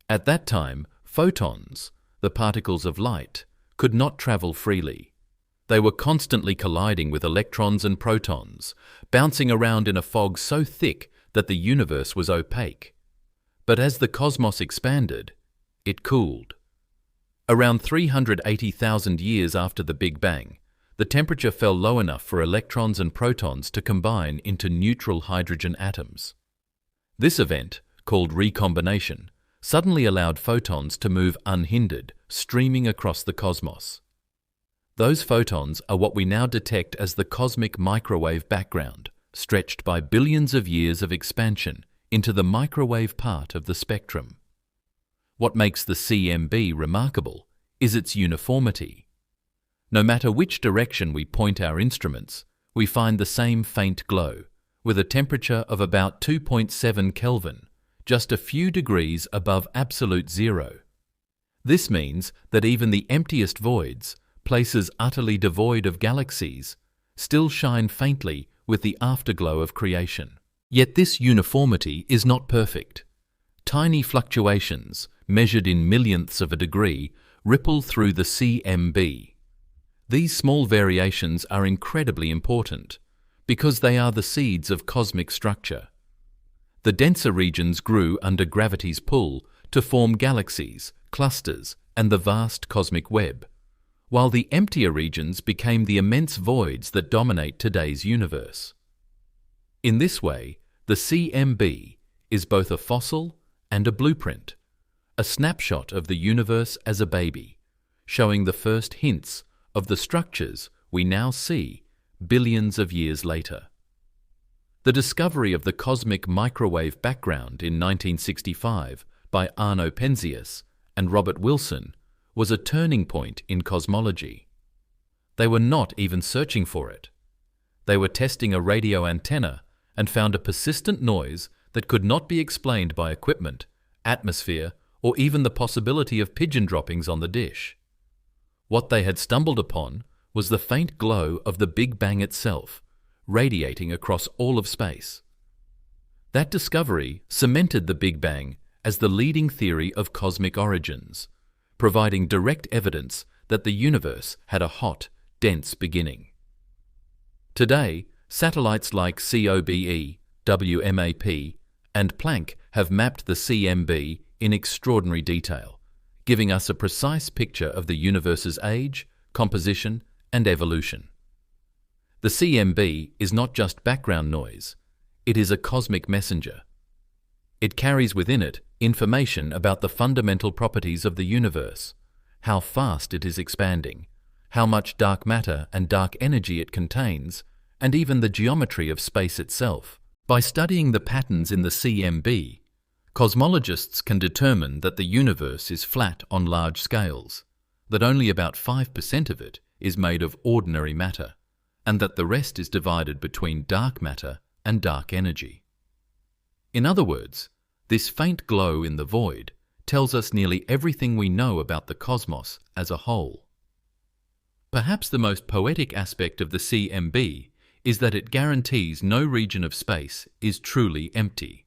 At that time, photons, the particles of light, could not travel freely. They were constantly colliding with electrons and protons, bouncing around in a fog so thick that the universe was opaque. But as the cosmos expanded, it cooled. Around 380,000 years after the Big Bang, the temperature fell low enough for electrons and protons to combine into neutral hydrogen atoms. This event, called recombination, suddenly allowed photons to move unhindered, streaming across the cosmos. Those photons are what we now detect as the cosmic microwave background, stretched by billions of years of expansion into the microwave part of the spectrum. What makes the CMB remarkable is its uniformity. No matter which direction we point our instruments, we find the same faint glow, with a temperature of about 2.7 Kelvin, just a few degrees above absolute zero. This means that even the emptiest voids, places utterly devoid of galaxies, still shine faintly with the afterglow of creation. Yet this uniformity is not perfect. Tiny fluctuations, measured in millionths of a degree, ripple through the CMB. These small variations are incredibly important because they are the seeds of cosmic structure. The denser regions grew under gravity's pull to form galaxies, clusters, and the vast cosmic web, while the emptier regions became the immense voids that dominate today's universe. In this way, the CMB is both a fossil and a blueprint, a snapshot of the universe as a baby, showing the first hints of the structures we now see billions of years later. The discovery of the cosmic microwave background in 1965 by Arno Penzias and Robert Wilson was a turning point in cosmology. They were not even searching for it. They were testing a radio antenna and found a persistent noise that could not be explained by equipment, atmosphere, or even the possibility of pigeon droppings on the dish. What they had stumbled upon was the faint glow of the Big Bang itself, radiating across all of space. That discovery cemented the Big Bang as the leading theory of cosmic origins, providing direct evidence that the universe had a hot, dense beginning. Today, satellites like COBE, WMAP, and Planck have mapped the CMB in extraordinary detail, giving us a precise picture of the universe's age, composition, and evolution. The CMB is not just background noise, it is a cosmic messenger. It carries within it information about the fundamental properties of the universe, how fast it is expanding, how much dark matter and dark energy it contains, and even the geometry of space itself. By studying the patterns in the CMB, Cosmologists can determine that the universe is flat on large scales, that only about 5% of it is made of ordinary matter, and that the rest is divided between dark matter and dark energy. In other words, this faint glow in the void tells us nearly everything we know about the cosmos as a whole. Perhaps the most poetic aspect of the CMB is that it guarantees no region of space is truly empty.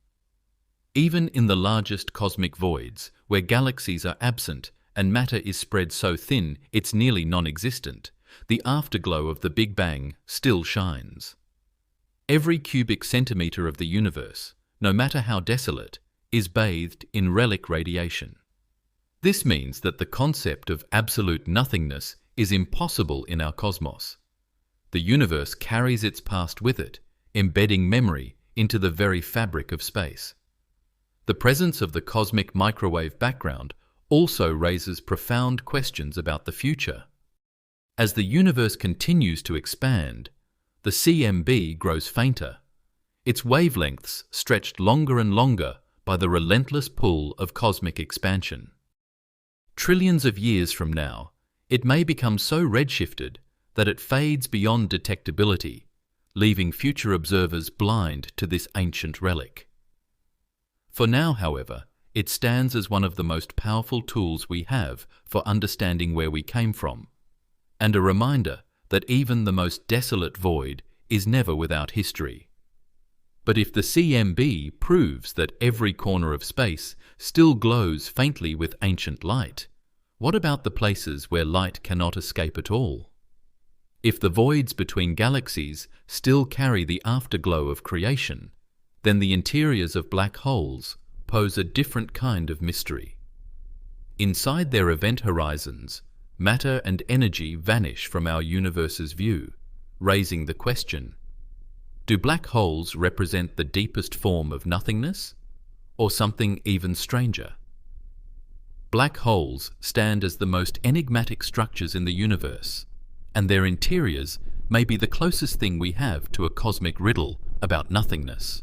Even in the largest cosmic voids, where galaxies are absent and matter is spread so thin it's nearly non-existent, the afterglow of the Big Bang still shines. Every cubic centimetre of the universe, no matter how desolate, is bathed in relic radiation. This means that the concept of absolute nothingness is impossible in our cosmos. The universe carries its past with it, embedding memory into the very fabric of space. The presence of the cosmic microwave background also raises profound questions about the future. As the universe continues to expand, the CMB grows fainter, its wavelengths stretched longer and longer by the relentless pull of cosmic expansion. Trillions of years from now, it may become so redshifted that it fades beyond detectability, leaving future observers blind to this ancient relic. For now, however, it stands as one of the most powerful tools we have for understanding where we came from, and a reminder that even the most desolate void is never without history. But if the CMB proves that every corner of space still glows faintly with ancient light, what about the places where light cannot escape at all? If the voids between galaxies still carry the afterglow of creation, then the interiors of black holes pose a different kind of mystery. Inside their event horizons, matter and energy vanish from our universe's view, raising the question: do black holes represent the deepest form of nothingness, or something even stranger? Black holes stand as the most enigmatic structures in the universe, and their interiors may be the closest thing we have to a cosmic riddle about nothingness.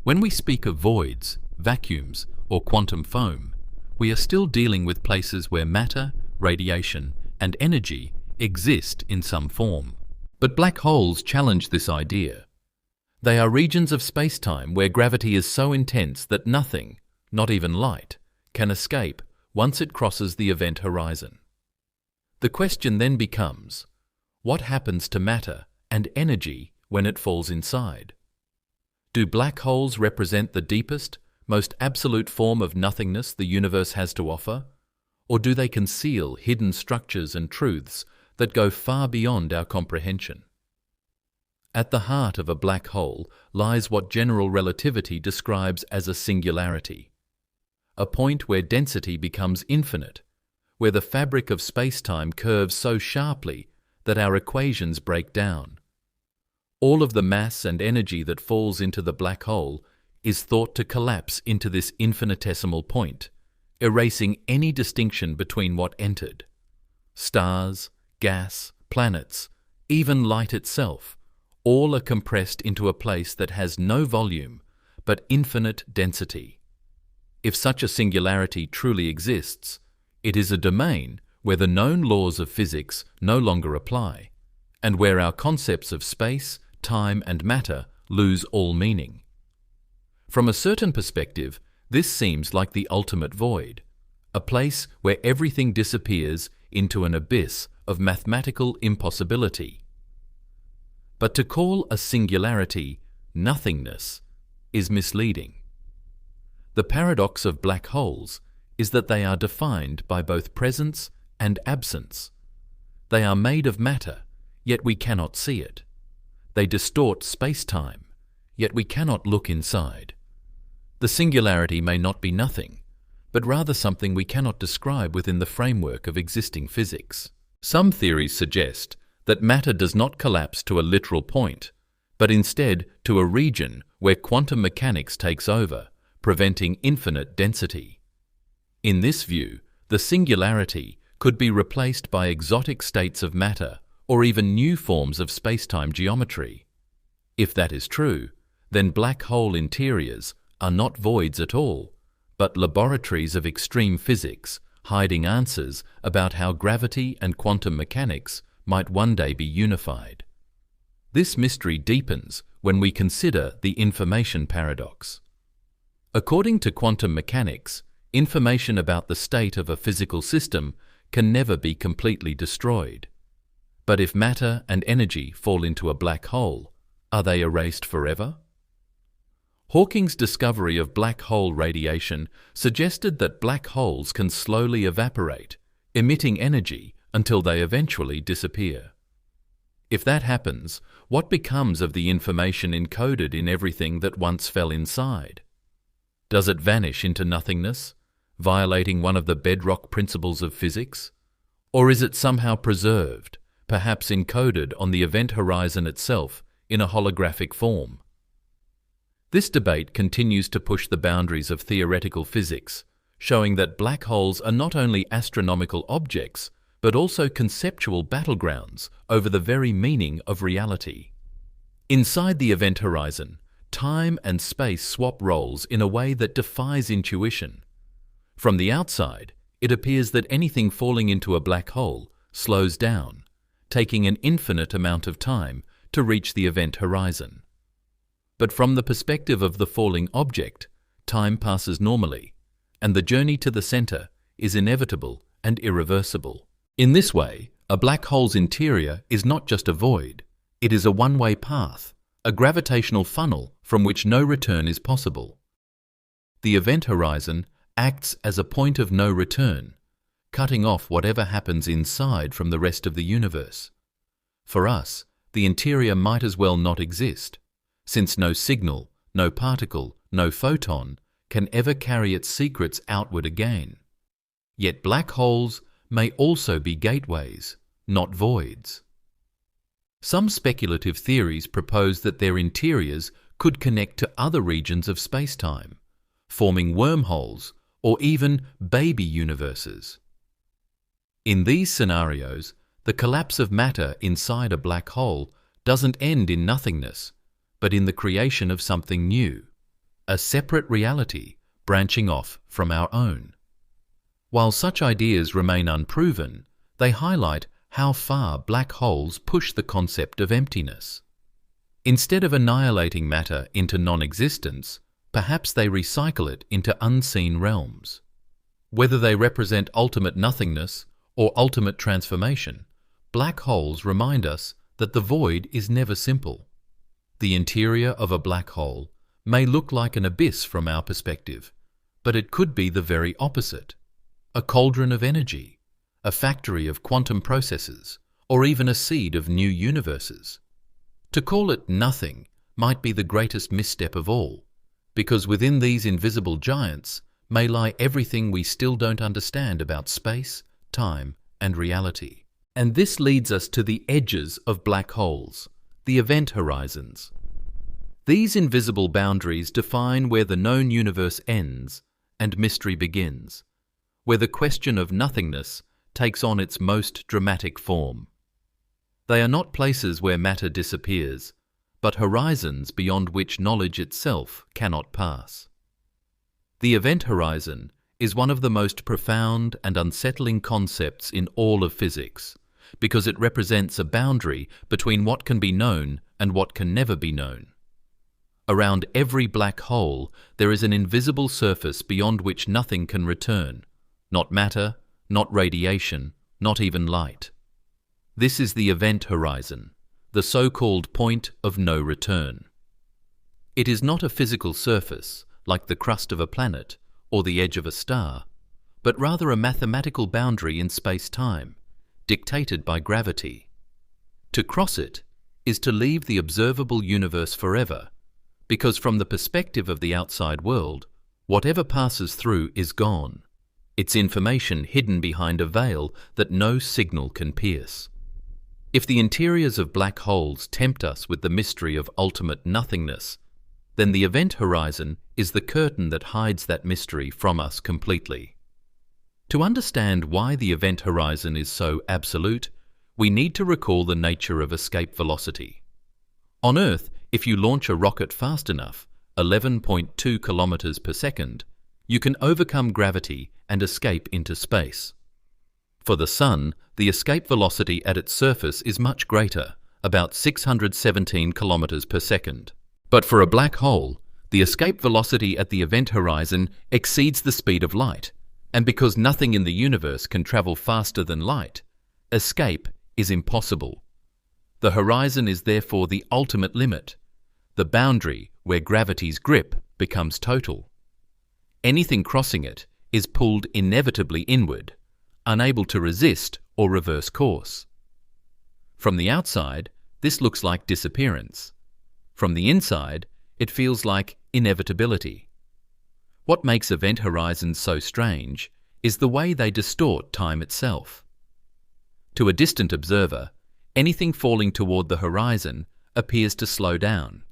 When we speak of voids, vacuums, or quantum foam, we are still dealing with places where matter, radiation, and energy exist in some form. But black holes challenge this idea. They are regions of space-time where gravity is so intense that nothing, not even light, can escape once it crosses the event horizon. The question then becomes, what happens to matter and energy when it falls inside? Do black holes represent the deepest, most absolute form of nothingness the universe has to offer? Or do they conceal hidden structures and truths that go far beyond our comprehension? At the heart of a black hole lies what general relativity describes as a singularity, a point where density becomes infinite, where the fabric of space-time curves so sharply that our equations break down. All of the mass and energy that falls into the black hole is thought to collapse into this infinitesimal point, erasing any distinction between what entered. Stars, gas, planets, even light itself, all are compressed into a place that has no volume but infinite density. If such a singularity truly exists, it is a domain where the known laws of physics no longer apply, and where our concepts of space, time, and matter lose all meaning. From a certain perspective, this seems like the ultimate void, a place where everything disappears into an abyss of mathematical impossibility. But to call a singularity nothingness is misleading. The paradox of black holes is that they are defined by both presence and absence. They are made of matter, yet we cannot see it. They distort space-time, yet we cannot look inside. The singularity may not be nothing, but rather something we cannot describe within the framework of existing physics. Some theories suggest that matter does not collapse to a literal point, but instead to a region where quantum mechanics takes over, preventing infinite density. In this view, the singularity could be replaced by exotic states of matter or even new forms of space-time geometry. If that is true, then black hole interiors are not voids at all, but laboratories of extreme physics, hiding answers about how gravity and quantum mechanics might one day be unified. This mystery deepens when we consider the information paradox. According to quantum mechanics, information about the state of a physical system can never be completely destroyed. But if matter and energy fall into a black hole, are they erased forever? Hawking's discovery of black hole radiation suggested that black holes can slowly evaporate, emitting energy until they eventually disappear. If that happens, what becomes of the information encoded in everything that once fell inside? Does it vanish into nothingness, violating one of the bedrock principles of physics? Or is it somehow preserved, perhaps encoded on the event horizon itself in a holographic form? This debate continues to push the boundaries of theoretical physics, showing that black holes are not only astronomical objects, but also conceptual battlegrounds over the very meaning of reality. Inside the event horizon, time and space swap roles in a way that defies intuition. From the outside, it appears that anything falling into a black hole slows down, taking an infinite amount of time to reach the event horizon. But from the perspective of the falling object, time passes normally, and the journey to the center is inevitable and irreversible. In this way, a black hole's interior is not just a void, it is a one-way path, a gravitational funnel from which no return is possible. The event horizon acts as a point of no return, cutting off whatever happens inside from the rest of the universe. For us, the interior might as well not exist, since no signal, no particle, no photon can ever carry its secrets outward again. Yet black holes may also be gateways, not voids. Some speculative theories propose that their interiors could connect to other regions of space-time, forming wormholes or even baby universes. In these scenarios, the collapse of matter inside a black hole doesn't end in nothingness, but in the creation of something new, a separate reality branching off from our own. While such ideas remain unproven, they highlight how far black holes push the concept of emptiness. Instead of annihilating matter into non-existence, perhaps they recycle it into unseen realms. Whether they represent ultimate nothingness or ultimate transformation, black holes remind us that the void is never simple. The interior of a black hole may look like an abyss from our perspective, but it could be the very opposite. A cauldron of energy, a factory of quantum processes, or even a seed of new universes. To call it nothing might be the greatest misstep of all, because within these invisible giants may lie everything we still don't understand about space, time, and reality. And this leads us to the edges of black holes, the event horizons. These invisible boundaries define where the known universe ends and mystery begins, where the question of nothingness takes on its most dramatic form. They are not places where matter disappears, but horizons beyond which knowledge itself cannot pass. The event horizon is one of the most profound and unsettling concepts in all of physics, because it represents a boundary between what can be known and what can never be known. Around every black hole, there is an invisible surface beyond which nothing can return. Not matter, not radiation, not even light. This is the event horizon, the so-called point of no return. It is not a physical surface, like the crust of a planet or the edge of a star, but rather a mathematical boundary in space-time, dictated by gravity. To cross it is to leave the observable universe forever, because from the perspective of the outside world, whatever passes through is gone, its information hidden behind a veil that no signal can pierce. If the interiors of black holes tempt us with the mystery of ultimate nothingness, then the event horizon is the curtain that hides that mystery from us completely. To understand why the event horizon is so absolute, we need to recall the nature of escape velocity. On Earth, if you launch a rocket fast enough, 11.2 kilometers per second, you can overcome gravity and escape into space. For the Sun, the escape velocity at its surface is much greater, about 617 kilometers per second. But for a black hole, the escape velocity at the event horizon exceeds the speed of light, and because nothing in the universe can travel faster than light, escape is impossible. The horizon is therefore the ultimate limit, the boundary where gravity's grip becomes total. Anything crossing it is pulled inevitably inward, unable to resist or reverse course. From the outside, this looks like disappearance. From the inside, it feels like inevitability. What makes event horizons so strange is the way they distort time itself. To a distant observer, anything falling toward the horizon appears to slow down,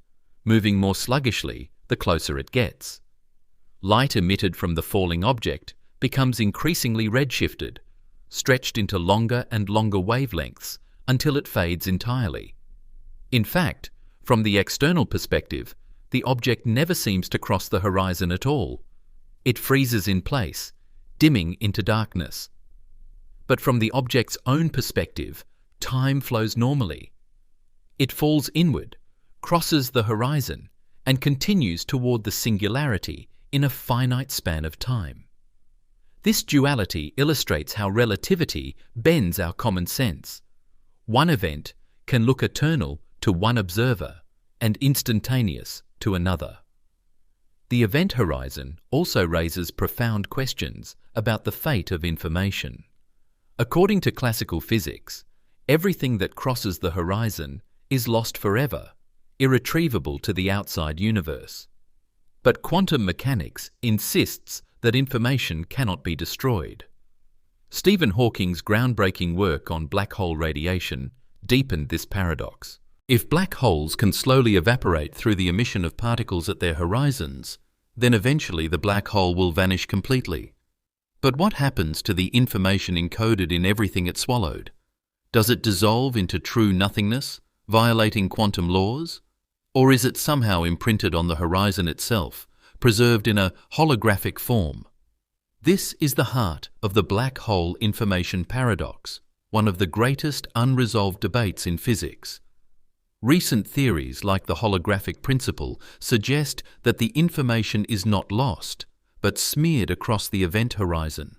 moving more sluggishly the closer it gets. Light emitted from the falling object becomes increasingly redshifted, stretched into longer and longer wavelengths until it fades entirely. In fact, from the external perspective, the object never seems to cross the horizon at all. It freezes in place, dimming into darkness. But from the object's own perspective, time flows normally. It falls inward, crosses the horizon, and continues toward the singularity in a finite span of time. This duality illustrates how relativity bends our common sense. One event can look eternal to one observer and instantaneous to another. The event horizon also raises profound questions about the fate of information. According to classical physics, everything that crosses the horizon is lost forever, irretrievable to the outside universe. But quantum mechanics insists that information cannot be destroyed. Stephen Hawking's groundbreaking work on black hole radiation deepened this paradox. If black holes can slowly evaporate through the emission of particles at their horizons, then eventually the black hole will vanish completely. But what happens to the information encoded in everything it swallowed? Does it dissolve into true nothingness, violating quantum laws? Or is it somehow imprinted on the horizon itself, preserved in a holographic form? This is the heart of the black hole information paradox, one of the greatest unresolved debates in physics. Recent theories like the holographic principle suggest that the information is not lost, but smeared across the event horizon,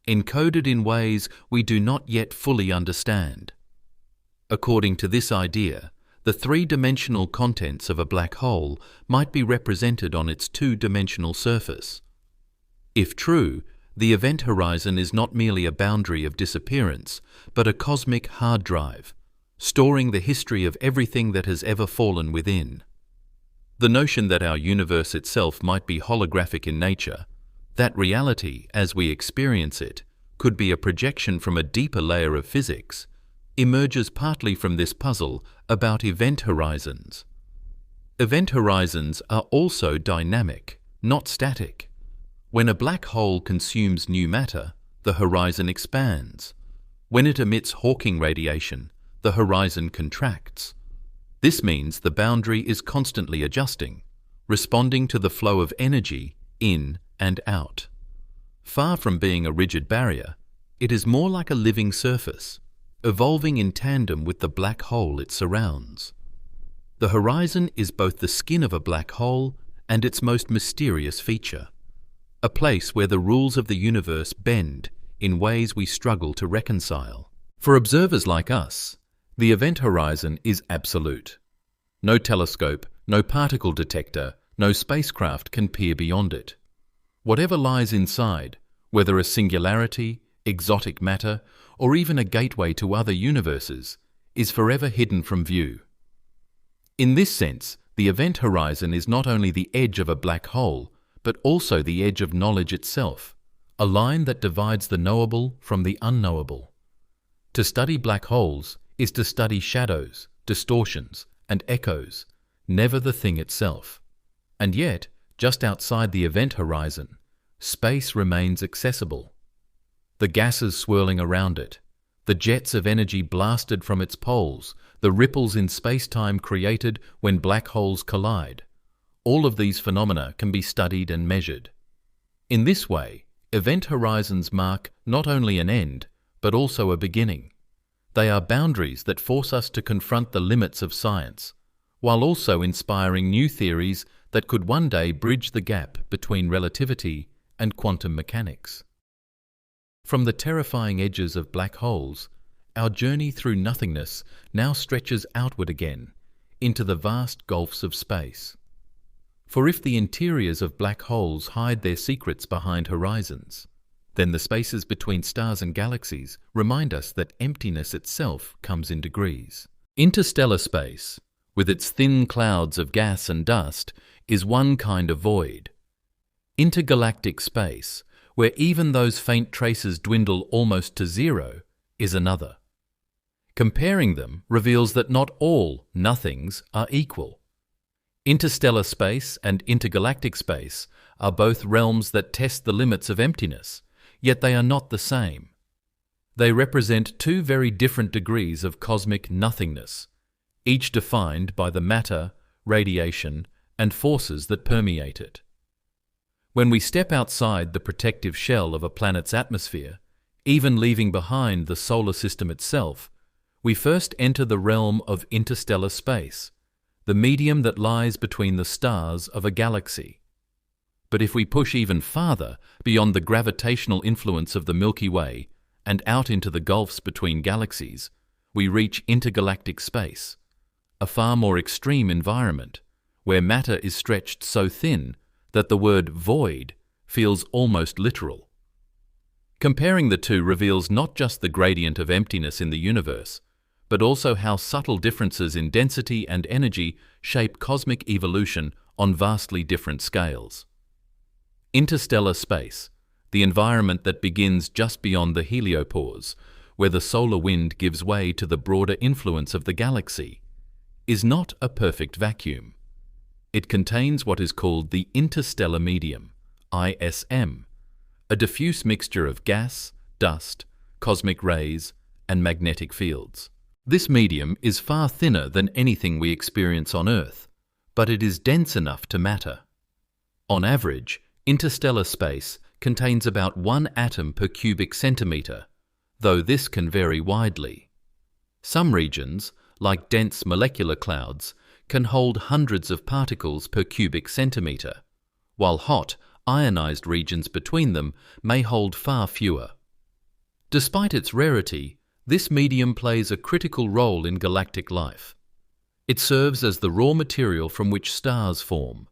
encoded in ways we do not yet fully understand. According to this idea, the three-dimensional contents of a black hole might be represented on its two-dimensional surface. If true, the event horizon is not merely a boundary of disappearance, but a cosmic hard drive, storing the history of everything that has ever fallen within. The notion that our universe itself might be holographic in nature, that reality, as we experience it, could be a projection from a deeper layer of physics, emerges partly from this puzzle about event horizons. Event horizons are also dynamic, not static. When a black hole consumes new matter, the horizon expands. When it emits Hawking radiation, the horizon contracts. This means the boundary is constantly adjusting, responding to the flow of energy in and out. Far from being a rigid barrier, it is more like a living surface, evolving in tandem with the black hole it surrounds. The horizon is both the skin of a black hole and its most mysterious feature, a place where the rules of the universe bend in ways we struggle to reconcile. For observers like us, the event horizon is absolute. No telescope, no particle detector, no spacecraft can peer beyond it. Whatever lies inside, whether a singularity, exotic matter, or even a gateway to other universes, is forever hidden from view. In this sense, the event horizon is not only the edge of a black hole, but also the edge of knowledge itself, a line that divides the knowable from the unknowable. To study black holes is to study shadows, distortions, and echoes, never the thing itself. And yet, just outside the event horizon, space remains accessible. The gases swirling around it, the jets of energy blasted from its poles, the ripples in space-time created when black holes collide, all of these phenomena can be studied and measured. In this way, event horizons mark not only an end, but also a beginning. They are boundaries that force us to confront the limits of science, while also inspiring new theories that could one day bridge the gap between relativity and quantum mechanics. From the terrifying edges of black holes, our journey through nothingness now stretches outward again, into the vast gulfs of space. For if the interiors of black holes hide their secrets behind horizons, then the spaces between stars and galaxies remind us that emptiness itself comes in degrees. Interstellar space, with its thin clouds of gas and dust, is one kind of void. Intergalactic space, where even those faint traces dwindle almost to zero, is another. Comparing them reveals that not all nothings are equal. Interstellar space and intergalactic space are both realms that test the limits of emptiness, yet they are not the same. They represent two very different degrees of cosmic nothingness, each defined by the matter, radiation, and forces that permeate it. When we step outside the protective shell of a planet's atmosphere, even leaving behind the solar system itself, we first enter the realm of interstellar space, the medium that lies between the stars of a galaxy. But if we push even farther beyond the gravitational influence of the Milky Way and out into the gulfs between galaxies, we reach intergalactic space, a far more extreme environment, where matter is stretched so thin that the word void feels almost literal. Comparing the two reveals not just the gradient of emptiness in the universe, but also how subtle differences in density and energy shape cosmic evolution on vastly different scales. Interstellar space, the environment that begins just beyond the heliopause, where the solar wind gives way to the broader influence of the galaxy, is not a perfect vacuum. It contains what is called the interstellar medium, ISM, a diffuse mixture of gas, dust, cosmic rays, and magnetic fields. This medium is far thinner than anything we experience on Earth, but it is dense enough to matter. On average, interstellar space contains about 1 atom per cubic centimetre, though this can vary widely. Some regions, like dense molecular clouds, can hold hundreds of particles per cubic centimetre, while hot, ionized regions between them may hold far fewer. Despite its rarity, this medium plays a critical role in galactic life. It serves as the raw material from which stars form,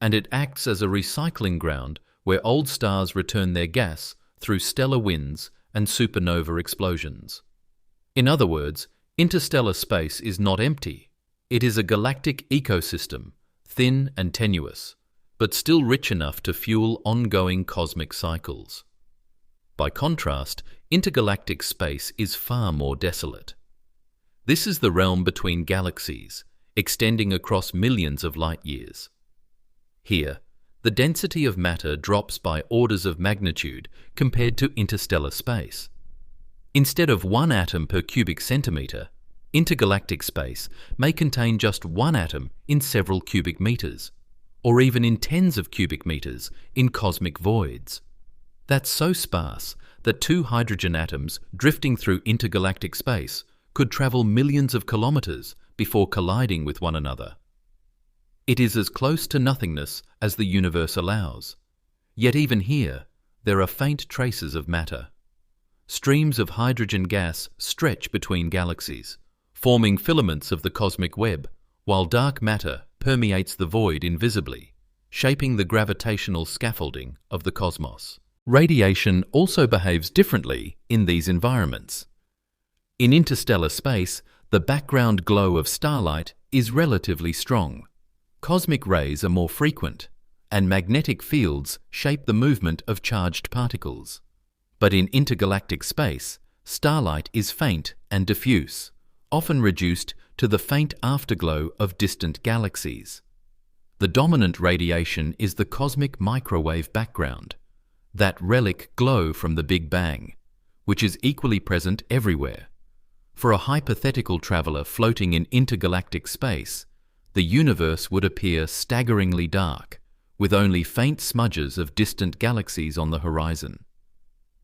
and it acts as a recycling ground where old stars return their gas through stellar winds and supernova explosions. In other words, interstellar space is not empty. It is a galactic ecosystem, thin and tenuous, but still rich enough to fuel ongoing cosmic cycles. By contrast, intergalactic space is far more desolate. This is the realm between galaxies, extending across millions of light years. Here, the density of matter drops by orders of magnitude compared to interstellar space. Instead of 1 atom per cubic centimetre, intergalactic space may contain just 1 atom in several cubic meters, or even in tens of cubic meters in cosmic voids. That's so sparse that 2 hydrogen atoms drifting through intergalactic space could travel millions of kilometers before colliding with one another. It is as close to nothingness as the universe allows. Yet even here, there are faint traces of matter. Streams of hydrogen gas stretch between galaxies, forming filaments of the cosmic web, while dark matter permeates the void invisibly, shaping the gravitational scaffolding of the cosmos. Radiation also behaves differently in these environments. In interstellar space, the background glow of starlight is relatively strong. Cosmic rays are more frequent, and magnetic fields shape the movement of charged particles. But in intergalactic space, starlight is faint and diffuse, often reduced to the faint afterglow of distant galaxies. The dominant radiation is the cosmic microwave background, that relic glow from the Big Bang, which is equally present everywhere. For a hypothetical traveller floating in intergalactic space, the universe would appear staggeringly dark, with only faint smudges of distant galaxies on the horizon.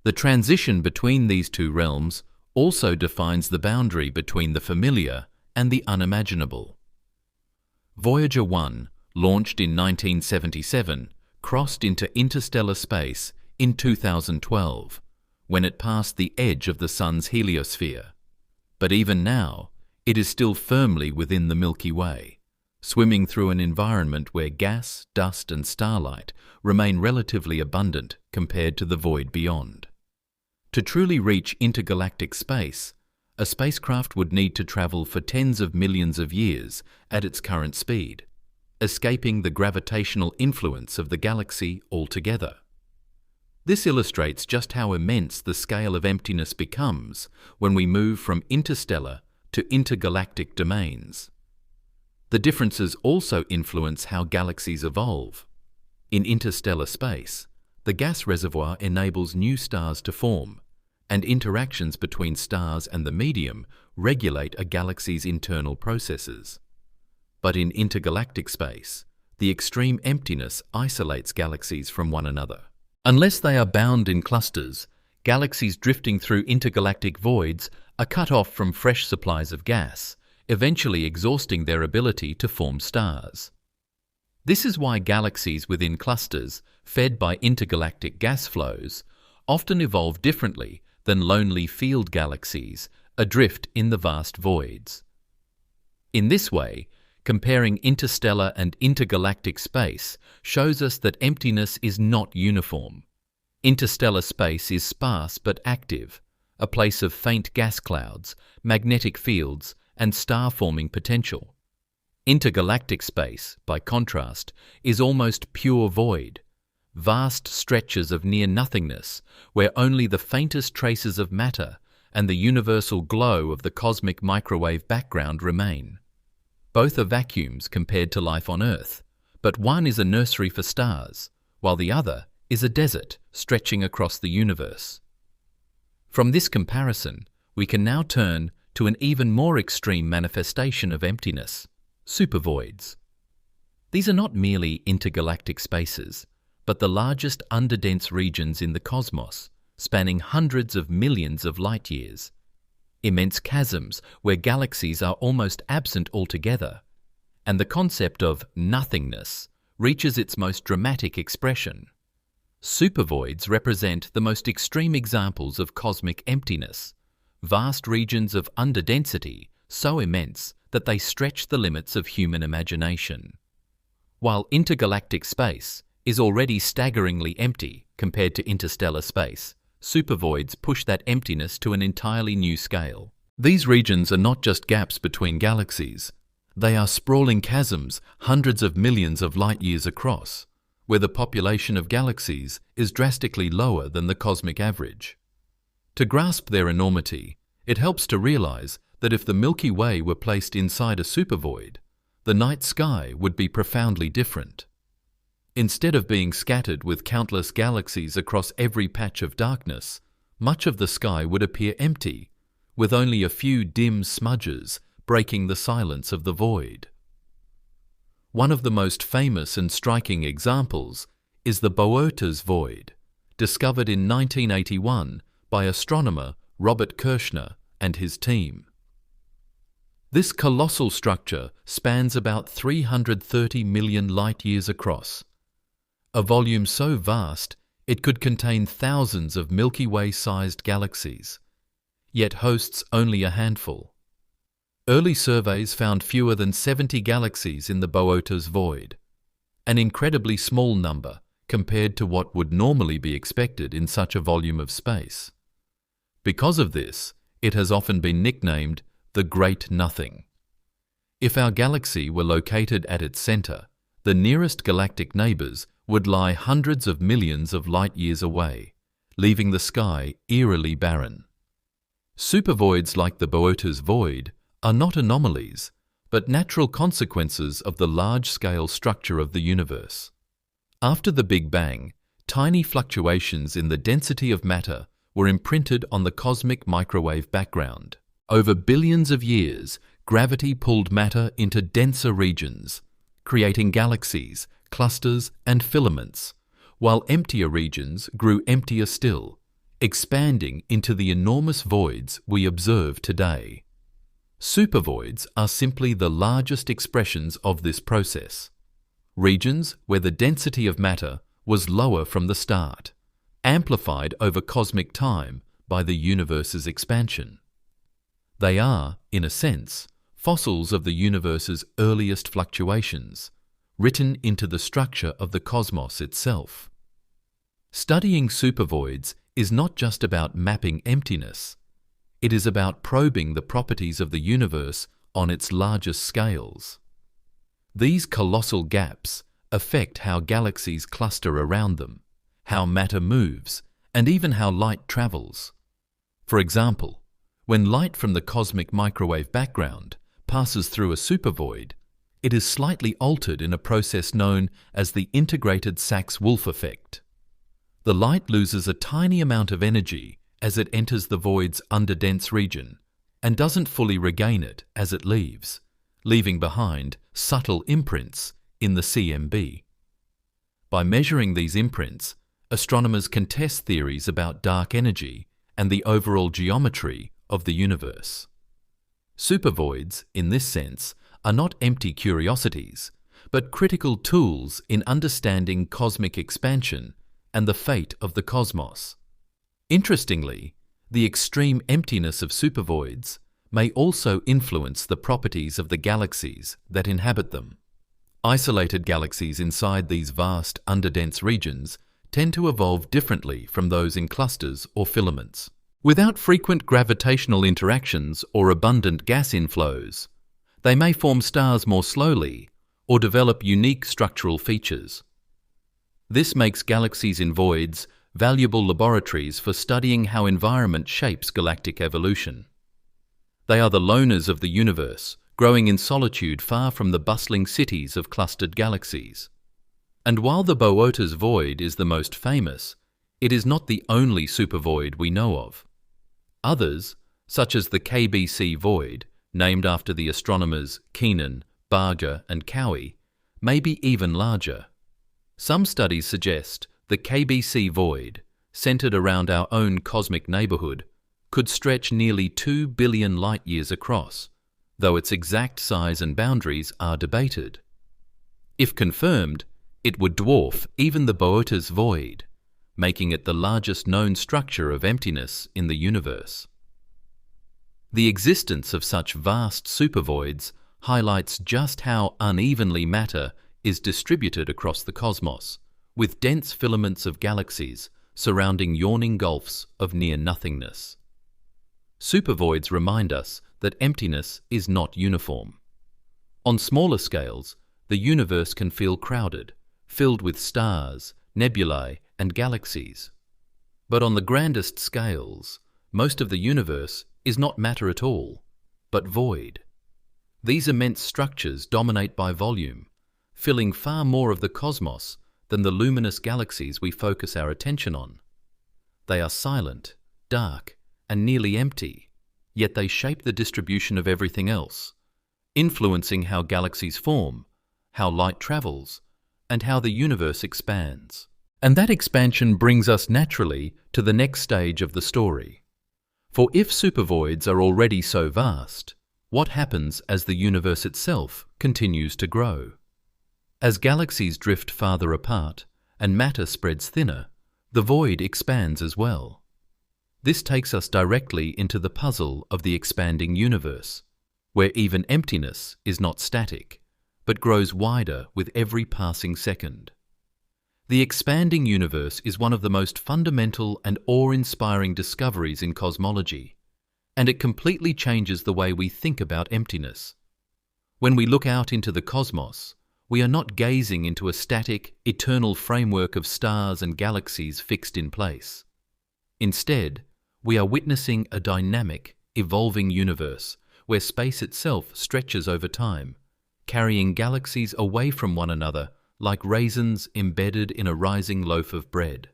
The transition between these two realms also defines the boundary between the familiar and the unimaginable. Voyager 1, launched in 1977, crossed into interstellar space in 2012, when it passed the edge of the Sun's heliosphere. But even now, it is still firmly within the Milky Way, swimming through an environment where gas, dust, and starlight remain relatively abundant compared to the void beyond. To truly reach intergalactic space, a spacecraft would need to travel for tens of millions of years at its current speed, escaping the gravitational influence of the galaxy altogether. This illustrates just how immense the scale of emptiness becomes when we move from interstellar to intergalactic domains. The differences also influence how galaxies evolve. In interstellar space, the gas reservoir enables new stars to form, and interactions between stars and the medium regulate a galaxy's internal processes. But in intergalactic space, the extreme emptiness isolates galaxies from one another. Unless they are bound in clusters, galaxies drifting through intergalactic voids are cut off from fresh supplies of gas, eventually exhausting their ability to form stars. This is why galaxies within clusters, fed by intergalactic gas flows, often evolve differently than lonely field galaxies adrift in the vast voids. In this way, comparing interstellar and intergalactic space shows us that emptiness is not uniform. Interstellar space is sparse but active, a place of faint gas clouds, magnetic fields, and star-forming potential. Intergalactic space, by contrast, is almost pure void, vast stretches of near-nothingness where only the faintest traces of matter and the universal glow of the cosmic microwave background remain. Both are vacuums compared to life on Earth, but one is a nursery for stars, while the other is a desert stretching across the universe. From this comparison, we can now turn to an even more extreme manifestation of emptiness, supervoids. These are not merely intergalactic spaces, but the largest underdense regions in the cosmos, spanning hundreds of millions of light-years. Immense chasms where galaxies are almost absent altogether, and the concept of nothingness reaches its most dramatic expression. Supervoids represent the most extreme examples of cosmic emptiness, vast regions of underdensity so immense that they stretch the limits of human imagination. While intergalactic space is already staggeringly empty compared to interstellar space, supervoids push that emptiness to an entirely new scale. These regions are not just gaps between galaxies. They are sprawling chasms hundreds of millions of light-years across, where the population of galaxies is drastically lower than the cosmic average. To grasp their enormity, it helps to realize that if the Milky Way were placed inside a supervoid, the night sky would be profoundly different. Instead of being scattered with countless galaxies across every patch of darkness, much of the sky would appear empty, with only a few dim smudges breaking the silence of the void. One of the most famous and striking examples is the Boötes void, discovered in 1981 by astronomer Robert Kirshner and his team. This colossal structure spans about 330 million light-years across, a volume so vast it could contain thousands of Milky Way-sized galaxies, yet hosts only a handful. Early surveys found fewer than 70 galaxies in the Boötes void, an incredibly small number compared to what would normally be expected in such a volume of space. Because of this, it has often been nicknamed the Great Nothing. If our galaxy were located at its center, the nearest galactic neighbors would lie hundreds of millions of light-years away, leaving the sky eerily barren. Supervoids like the Boötes void are not anomalies, but natural consequences of the large-scale structure of the universe. After the Big Bang, tiny fluctuations in the density of matter were imprinted on the cosmic microwave background. Over billions of years, gravity pulled matter into denser regions, creating galaxies, clusters, and filaments, while emptier regions grew emptier still, expanding into the enormous voids we observe today. Supervoids are simply the largest expressions of this process, regions where the density of matter was lower from the start, amplified over cosmic time by the universe's expansion. They are, in a sense, fossils of the universe's earliest fluctuations, written into the structure of the cosmos itself. Studying supervoids is not just about mapping emptiness. It is about probing the properties of the universe on its largest scales. These colossal gaps affect how galaxies cluster around them, how matter moves, and even how light travels. For example, when light from the cosmic microwave background passes through a supervoid, it is slightly altered in a process known as the integrated Sachs-Wolf effect. The light loses a tiny amount of energy as it enters the void's underdense region and doesn't fully regain it as it leaves, leaving behind subtle imprints in the CMB. By measuring these imprints, astronomers can test theories about dark energy and the overall geometry of the universe. Supervoids, in this sense, are not empty curiosities, but critical tools in understanding cosmic expansion and the fate of the cosmos. Interestingly, the extreme emptiness of supervoids may also influence the properties of the galaxies that inhabit them. Isolated galaxies inside these vast underdense regions tend to evolve differently from those in clusters or filaments. Without frequent gravitational interactions or abundant gas inflows, they may form stars more slowly or develop unique structural features. This makes galaxies in voids valuable laboratories for studying how environment shapes galactic evolution. They are the loners of the universe, growing in solitude far from the bustling cities of clustered galaxies. And while the Boötes void is the most famous, it is not the only supervoid we know of. Others, such as the KBC void, named after the astronomers Keenan, Barger, and Cowie, may be even larger. Some studies suggest the KBC void, centered around our own cosmic neighborhood, could stretch nearly 2 billion light-years across, though its exact size and boundaries are debated. If confirmed, it would dwarf even the Boötes void, making it the largest known structure of emptiness in the universe. The existence of such vast supervoids highlights just how unevenly matter is distributed across the cosmos, with dense filaments of galaxies surrounding yawning gulfs of near-nothingness. Supervoids remind us that emptiness is not uniform. On smaller scales, the universe can feel crowded, filled with stars, nebulae, and galaxies. But on the grandest scales, most of the universe is not matter at all, but void. These immense structures dominate by volume, filling far more of the cosmos than the luminous galaxies we focus our attention on. They are silent, dark, and nearly empty, yet they shape the distribution of everything else, influencing how galaxies form, how light travels, and how the universe expands. And that expansion brings us naturally to the next stage of the story. For if supervoids are already so vast, what happens as the universe itself continues to grow? As galaxies drift farther apart and matter spreads thinner, the void expands as well. This takes us directly into the puzzle of the expanding universe, where even emptiness is not static, but grows wider with every passing second. The expanding universe is one of the most fundamental and awe-inspiring discoveries in cosmology, and it completely changes the way we think about emptiness. When we look out into the cosmos, we are not gazing into a static, eternal framework of stars and galaxies fixed in place. Instead, we are witnessing a dynamic, evolving universe where space itself stretches over time, carrying galaxies away from one another like raisins embedded in a rising loaf of bread.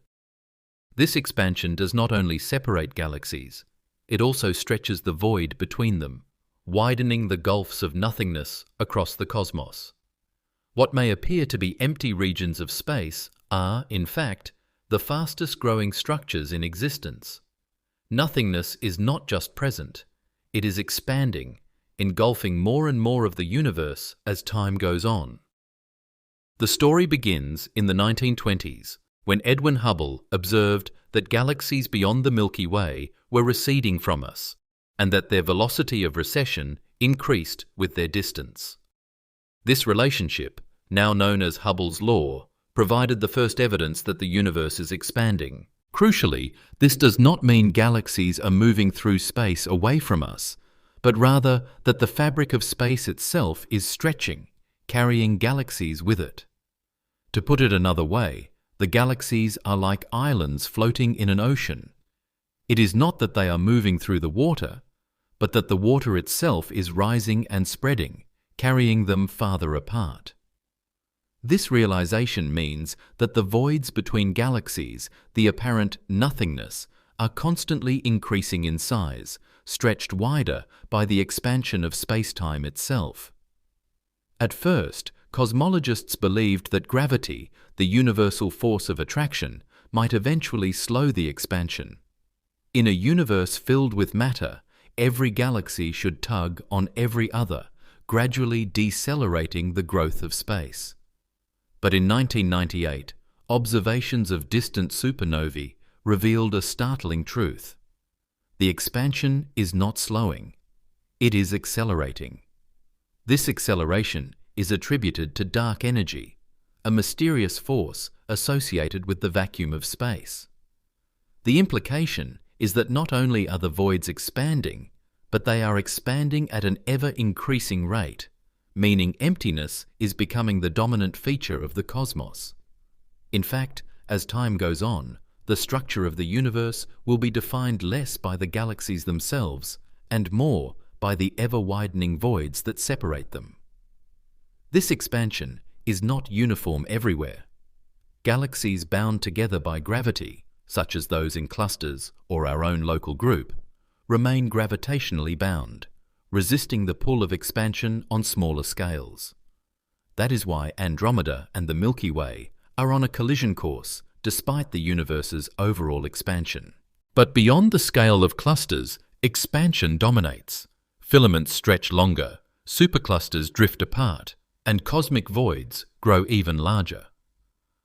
This expansion does not only separate galaxies, it also stretches the void between them, widening the gulfs of nothingness across the cosmos. What may appear to be empty regions of space are, in fact, the fastest growing structures in existence. Nothingness is not just present, it is expanding, engulfing more and more of the universe as time goes on. The story begins in the 1920s, when Edwin Hubble observed that galaxies beyond the Milky Way were receding from us, and that their velocity of recession increased with their distance. This relationship, now known as Hubble's law, provided the first evidence that the universe is expanding. Crucially, this does not mean galaxies are moving through space away from us, but rather that the fabric of space itself is stretching, carrying galaxies with it. To put it another way, the galaxies are like islands floating in an ocean. It is not that they are moving through the water, but that the water itself is rising and spreading, carrying them farther apart. This realization means that the voids between galaxies, the apparent nothingness, are constantly increasing in size, stretched wider by the expansion of space-time itself. At first, cosmologists believed that gravity, the universal force of attraction, might eventually slow the expansion. In a universe filled with matter, every galaxy should tug on every other, gradually decelerating the growth of space. But in 1998, observations of distant supernovae revealed a startling truth. The expansion is not slowing, it is accelerating. This acceleration is attributed to dark energy, a mysterious force associated with the vacuum of space. The implication is that not only are the voids expanding, but they are expanding at an ever-increasing rate, meaning emptiness is becoming the dominant feature of the cosmos. In fact, as time goes on, the structure of the universe will be defined less by the galaxies themselves and more by the ever-widening voids that separate them. This expansion is not uniform everywhere. Galaxies bound together by gravity, such as those in clusters or our own local group, remain gravitationally bound, resisting the pull of expansion on smaller scales. That is why Andromeda and the Milky Way are on a collision course despite the universe's overall expansion. But beyond the scale of clusters, expansion dominates. Filaments stretch longer, superclusters drift apart, and cosmic voids grow even larger.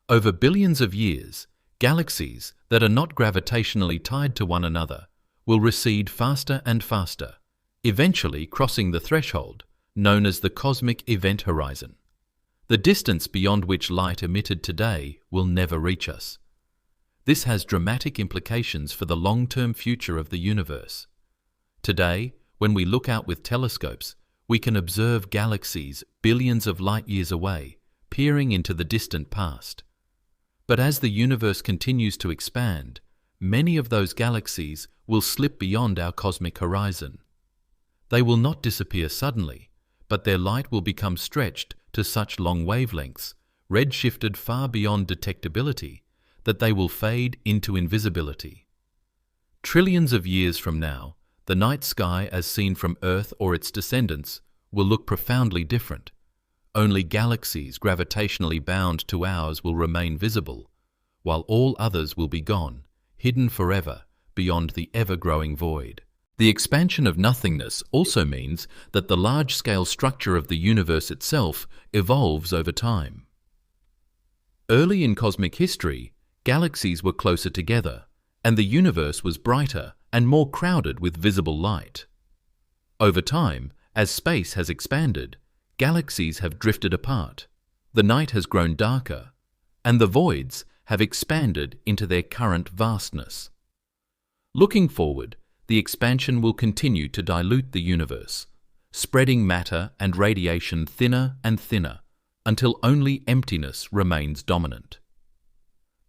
Over billions of years, galaxies that are not gravitationally tied to one another will recede faster and faster, eventually crossing the threshold known as the cosmic event horizon. The distance beyond which light emitted today will never reach us. This has dramatic implications for the long-term future of the universe. Today, when we look out with telescopes, we can observe galaxies billions of light years away, peering into the distant past. But as the universe continues to expand, many of those galaxies will slip beyond our cosmic horizon. They will not disappear suddenly, but their light will become stretched to such long wavelengths, redshifted far beyond detectability, that they will fade into invisibility. Trillions of years from now, the night sky as seen from Earth or its descendants will look profoundly different. Only galaxies gravitationally bound to ours will remain visible, while all others will be gone, hidden forever beyond the ever-growing void. The expansion of nothingness also means that the large-scale structure of the universe itself evolves over time. Early in cosmic history, galaxies were closer together, and the universe was brighter and more crowded with visible light. Over time, as space has expanded, galaxies have drifted apart, the night has grown darker, and the voids have expanded into their current vastness. Looking forward, the expansion will continue to dilute the universe, spreading matter and radiation thinner and thinner until only emptiness remains dominant.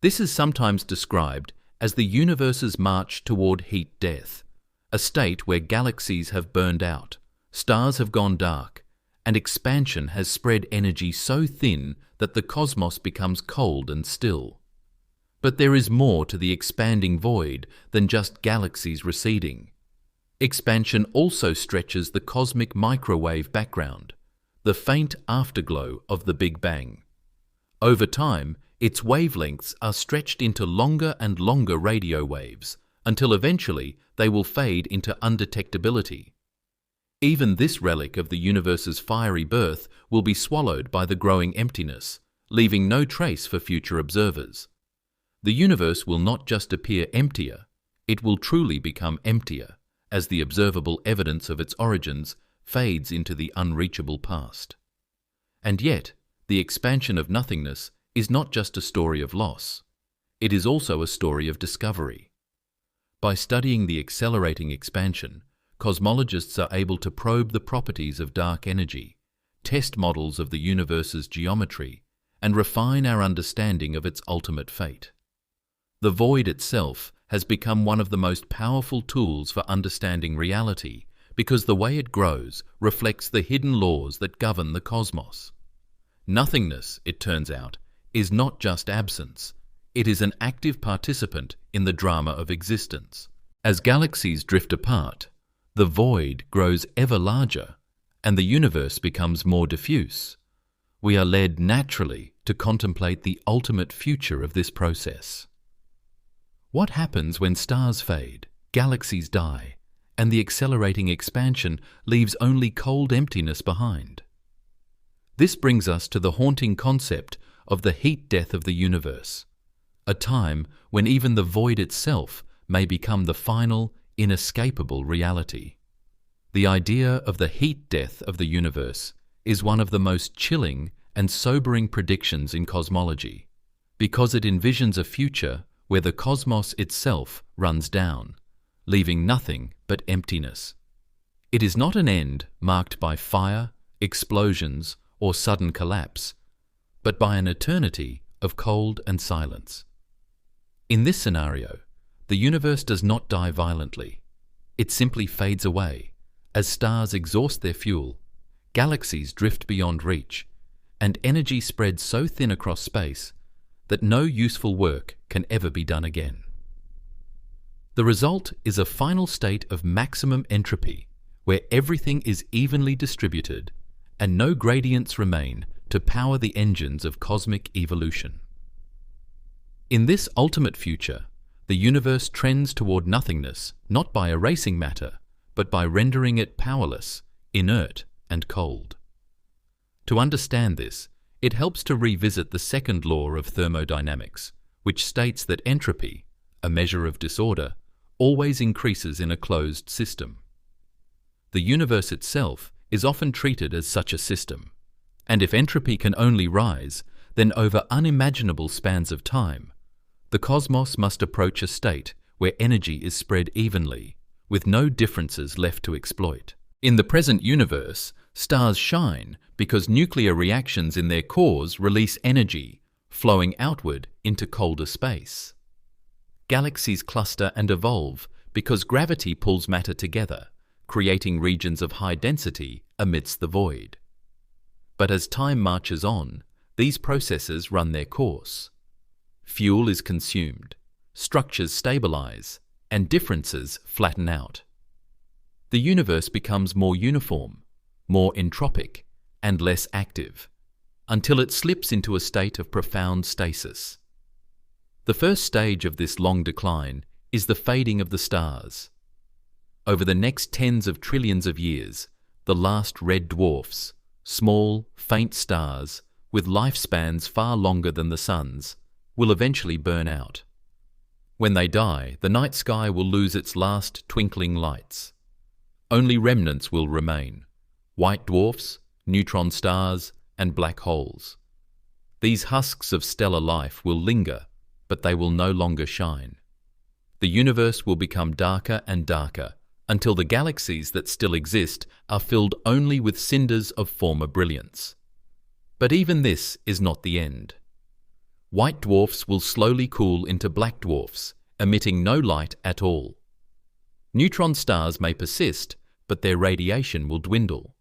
This is sometimes described as the universe's march toward heat death, a state where galaxies have burned out, stars have gone dark, and expansion has spread energy so thin that the cosmos becomes cold and still. But there is more to the expanding void than just galaxies receding. Expansion also stretches the cosmic microwave background, the faint afterglow of the Big Bang. Over time, its wavelengths are stretched into longer and longer radio waves, until eventually they will fade into undetectability. Even this relic of the universe's fiery birth will be swallowed by the growing emptiness, leaving no trace for future observers. The universe will not just appear emptier, it will truly become emptier, as the observable evidence of its origins fades into the unreachable past. And yet, the expansion of nothingness is not just a story of loss. It is also a story of discovery. By studying the accelerating expansion, cosmologists are able to probe the properties of dark energy, test models of the universe's geometry, and refine our understanding of its ultimate fate. The void itself has become one of the most powerful tools for understanding reality because the way it grows reflects the hidden laws that govern the cosmos. Nothingness, it turns out, is not just absence. It is an active participant in the drama of existence. As galaxies drift apart, the void grows ever larger and the universe becomes more diffuse. We are led naturally to contemplate the ultimate future of this process. What happens when stars fade, galaxies die, and the accelerating expansion leaves only cold emptiness behind? This brings us to the haunting concept of the heat death of the universe, a time when even the void itself may become the final, inescapable reality. The idea of the heat death of the universe is one of the most chilling and sobering predictions in cosmology, because it envisions a future where the cosmos itself runs down, leaving nothing but emptiness. It is not an end marked by fire, explosions, or sudden collapse, but by an eternity of cold and silence. In this scenario, the universe does not die violently. It simply fades away as stars exhaust their fuel, galaxies drift beyond reach, and energy spreads so thin across space that no useful work can ever be done again. The result is a final state of maximum entropy, where everything is evenly distributed and no gradients remain to power the engines of cosmic evolution. In this ultimate future, the universe trends toward nothingness not by erasing matter, but by rendering it powerless, inert, and cold. To understand this, it helps to revisit the second law of thermodynamics, which states that entropy, a measure of disorder, always increases in a closed system. The universe itself is often treated as such a system, and if entropy can only rise, then over unimaginable spans of time, the cosmos must approach a state where energy is spread evenly, with no differences left to exploit. In the present universe, stars shine because nuclear reactions in their cores release energy, flowing outward into colder space. Galaxies cluster and evolve because gravity pulls matter together, creating regions of high density amidst the void. But as time marches on, these processes run their course. Fuel is consumed, structures stabilize, and differences flatten out. The universe becomes more uniform, more entropic, and less active, until it slips into a state of profound stasis. The first stage of this long decline is the fading of the stars. Over the next tens of trillions of years, the last red dwarfs, small, faint stars with lifespans far longer than the sun's, will eventually burn out. When they die, the night sky will lose its last twinkling lights. Only remnants will remain: white dwarfs, neutron stars, and black holes. These husks of stellar life will linger, but they will no longer shine. The universe will become darker and darker until the galaxies that still exist are filled only with cinders of former brilliance. But even this is not the end. White dwarfs will slowly cool into black dwarfs, emitting no light at all. Neutron stars may persist, but their radiation will dwindle.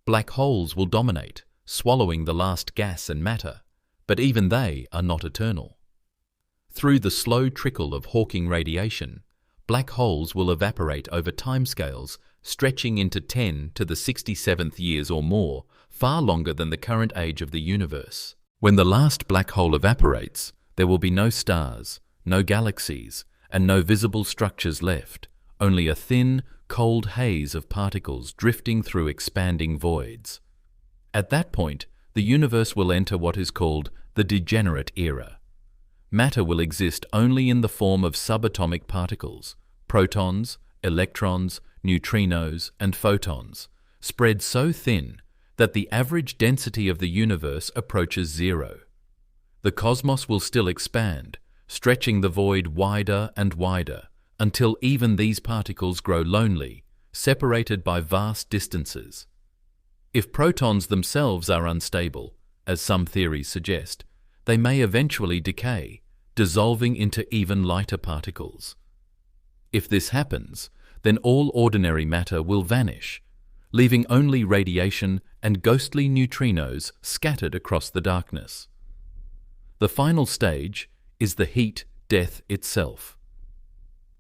Black holes will dominate, swallowing the last gas and matter, but even they are not eternal. Through the slow trickle of Hawking radiation, black holes will evaporate over timescales stretching into 10 to the 67th years or more, far longer than the current age of the universe. When the last black hole evaporates, there will be no stars, no galaxies, and no visible structures left, only a thin, cold haze of particles drifting through expanding voids. At that point, the universe will enter what is called the degenerate era. Matter will exist only in the form of subatomic particles, protons, electrons, neutrinos, and photons, spread so thin that the average density of the universe approaches zero. The cosmos will still expand, stretching the void wider and wider, until even these particles grow lonely, separated by vast distances. If protons themselves are unstable, as some theories suggest, they may eventually decay, dissolving into even lighter particles. If this happens, then all ordinary matter will vanish, leaving only radiation and ghostly neutrinos scattered across the darkness. The final stage is the heat death itself.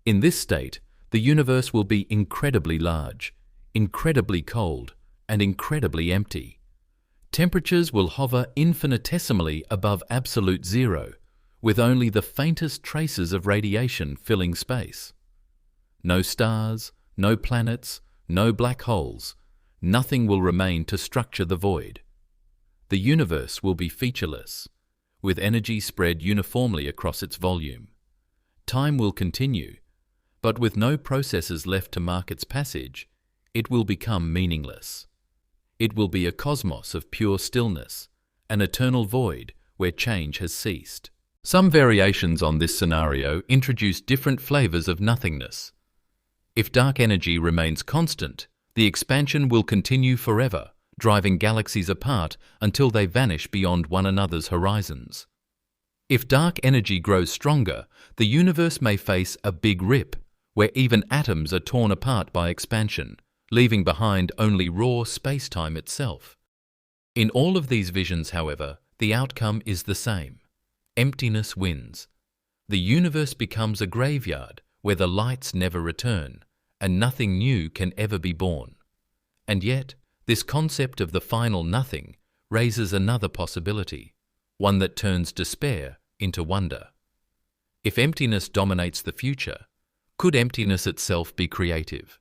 In this state, the universe will be incredibly large, incredibly cold, and incredibly empty. Temperatures will hover infinitesimally above absolute zero, with only the faintest traces of radiation filling space. No stars, no planets, no black holes, nothing will remain to structure the void. The universe will be featureless, with energy spread uniformly across its volume. Time will continue, but with no processes left to mark its passage, it will become meaningless. It will be a cosmos of pure stillness, an eternal void where change has ceased. Some variations on this scenario introduce different flavors of nothingness. If dark energy remains constant, the expansion will continue forever, driving galaxies apart until they vanish beyond one another's horizons. If dark energy grows stronger, the universe may face a big rip, where even atoms are torn apart by expansion, leaving behind only raw space-time itself. In all of these visions, however, the outcome is the same. Emptiness wins. The universe becomes a graveyard where the lights never return, and nothing new can ever be born. And yet, this concept of the final nothing raises another possibility, one that turns despair into wonder. If emptiness dominates the future, could emptiness itself be creative?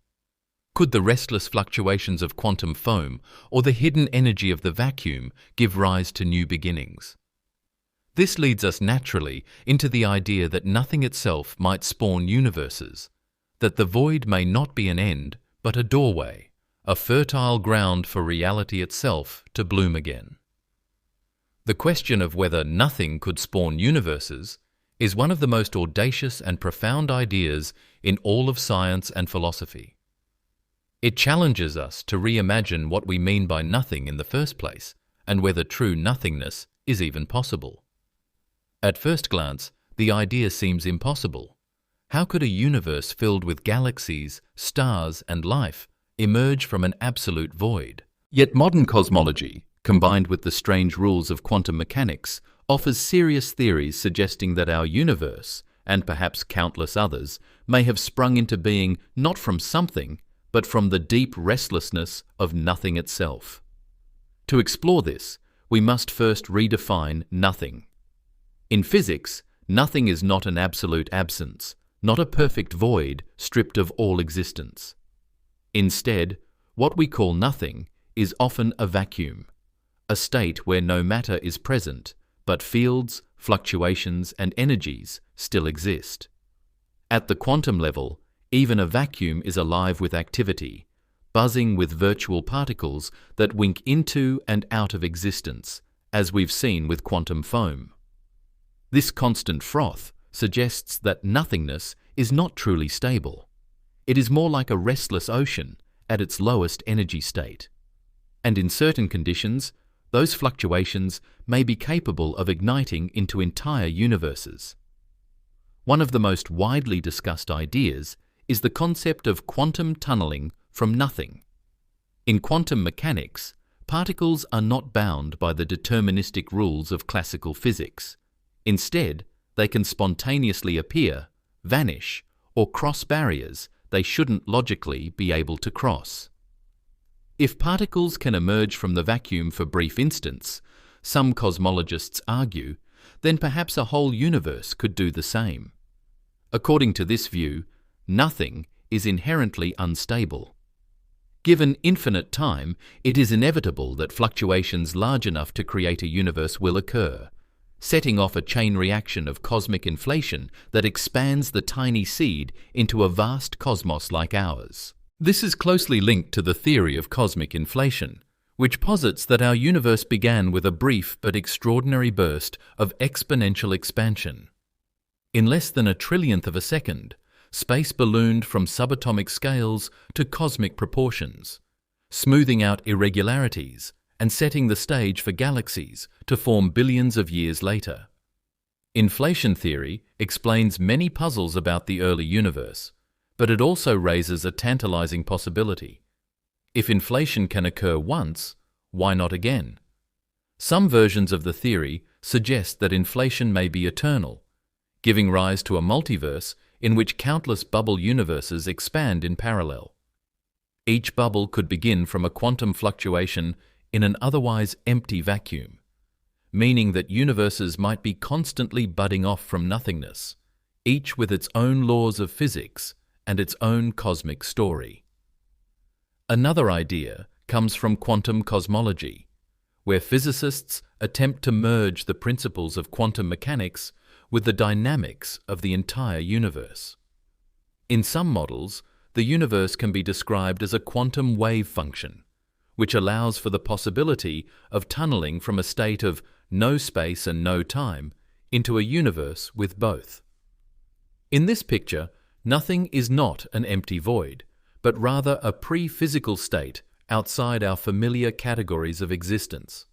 Could the restless fluctuations of quantum foam or the hidden energy of the vacuum give rise to new beginnings? This leads us naturally into the idea that nothing itself might spawn universes, that the void may not be an end, but a doorway, a fertile ground for reality itself to bloom again. The question of whether nothing could spawn universes is one of the most audacious and profound ideas in all of science and philosophy. It challenges us to reimagine what we mean by nothing in the first place, and whether true nothingness is even possible. At first glance, the idea seems impossible. How could a universe filled with galaxies, stars, and life emerge from an absolute void? Yet modern cosmology, combined with the strange rules of quantum mechanics, offers serious theories suggesting that our universe, and perhaps countless others, may have sprung into being not from something, but from the deep restlessness of nothing itself. To explore this, we must first redefine nothing. In physics, nothing is not an absolute absence, not a perfect void stripped of all existence. Instead, what we call nothing is often a vacuum, a state where no matter is present, but fields, fluctuations, and energies still exist. At the quantum level, even a vacuum is alive with activity, buzzing with virtual particles that wink into and out of existence, as we've seen with quantum foam. This constant froth suggests that nothingness is not truly stable. It is more like a restless ocean at its lowest energy state. And in certain conditions, those fluctuations may be capable of igniting into entire universes. One of the most widely discussed ideas is the concept of quantum tunneling from nothing. In quantum mechanics, particles are not bound by the deterministic rules of classical physics. Instead, they can spontaneously appear, vanish, or cross barriers they shouldn't logically be able to cross. If particles can emerge from the vacuum for brief instants, some cosmologists argue, then perhaps a whole universe could do the same. According to this view, nothing is inherently unstable. Given infinite time, it is inevitable that fluctuations large enough to create a universe will occur, setting off a chain reaction of cosmic inflation that expands the tiny seed into a vast cosmos like ours. This is closely linked to the theory of cosmic inflation, which posits that our universe began with a brief but extraordinary burst of exponential expansion. In less than a trillionth of a second, space ballooned from subatomic scales to cosmic proportions, smoothing out irregularities and setting the stage for galaxies to form billions of years later. Inflation theory explains many puzzles about the early universe, but it also raises a tantalizing possibility. If inflation can occur once, why not again? Some versions of the theory suggest that inflation may be eternal, giving rise to a multiverse in which countless bubble universes expand in parallel. Each bubble could begin from a quantum fluctuation in an otherwise empty vacuum, meaning that universes might be constantly budding off from nothingness, each with its own laws of physics and its own cosmic story. Another idea comes from quantum cosmology, where physicists attempt to merge the principles of quantum mechanics with the dynamics of the entire universe. In some models, the universe can be described as a quantum wave function, which allows for the possibility of tunneling from a state of no space and no time into a universe with both. In this picture, nothing is not an empty void, but rather a pre-physical state outside our familiar categories of existence.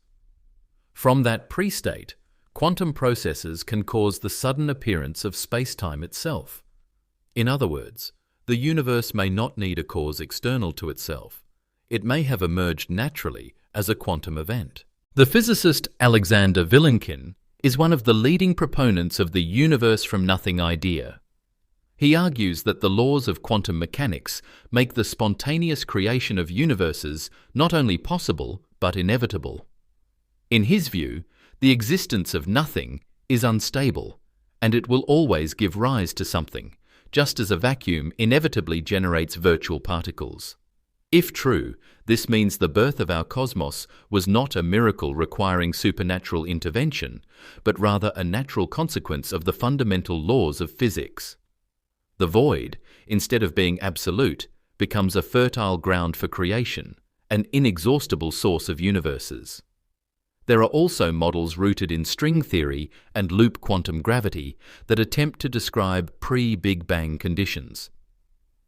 From that pre-state, quantum processes can cause the sudden appearance of space-time itself. In other words, the universe may not need a cause external to itself. It may have emerged naturally as a quantum event. The physicist Alexander Vilenkin is one of the leading proponents of the universe from nothing idea. He argues that the laws of quantum mechanics make the spontaneous creation of universes not only possible, but inevitable. In his view, the existence of nothing is unstable, and it will always give rise to something, just as a vacuum inevitably generates virtual particles. If true, this means the birth of our cosmos was not a miracle requiring supernatural intervention, but rather a natural consequence of the fundamental laws of physics. The void, instead of being absolute, becomes a fertile ground for creation, an inexhaustible source of universes. There are also models rooted in string theory and loop quantum gravity that attempt to describe pre-Big Bang conditions.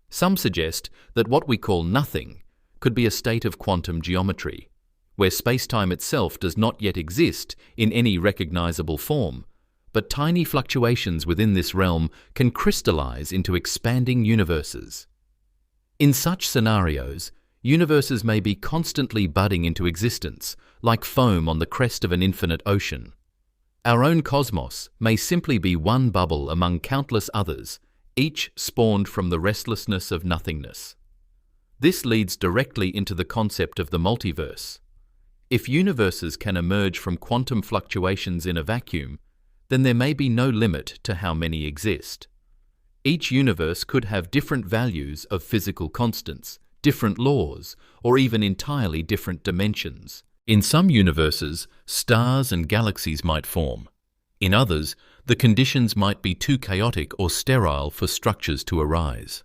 Some suggest that what we call nothing could be a state of quantum geometry, where space-time itself does not yet exist in any recognizable form, but tiny fluctuations within this realm can crystallize into expanding universes. In such scenarios, universes may be constantly budding into existence, like foam on the crest of an infinite ocean. Our own cosmos may simply be one bubble among countless others, each spawned from the restlessness of nothingness. This leads directly into the concept of the multiverse. If universes can emerge from quantum fluctuations in a vacuum, then there may be no limit to how many exist. Each universe could have different values of physical constants, different laws, or even entirely different dimensions. In some universes, stars and galaxies might form. In others, the conditions might be too chaotic or sterile for structures to arise.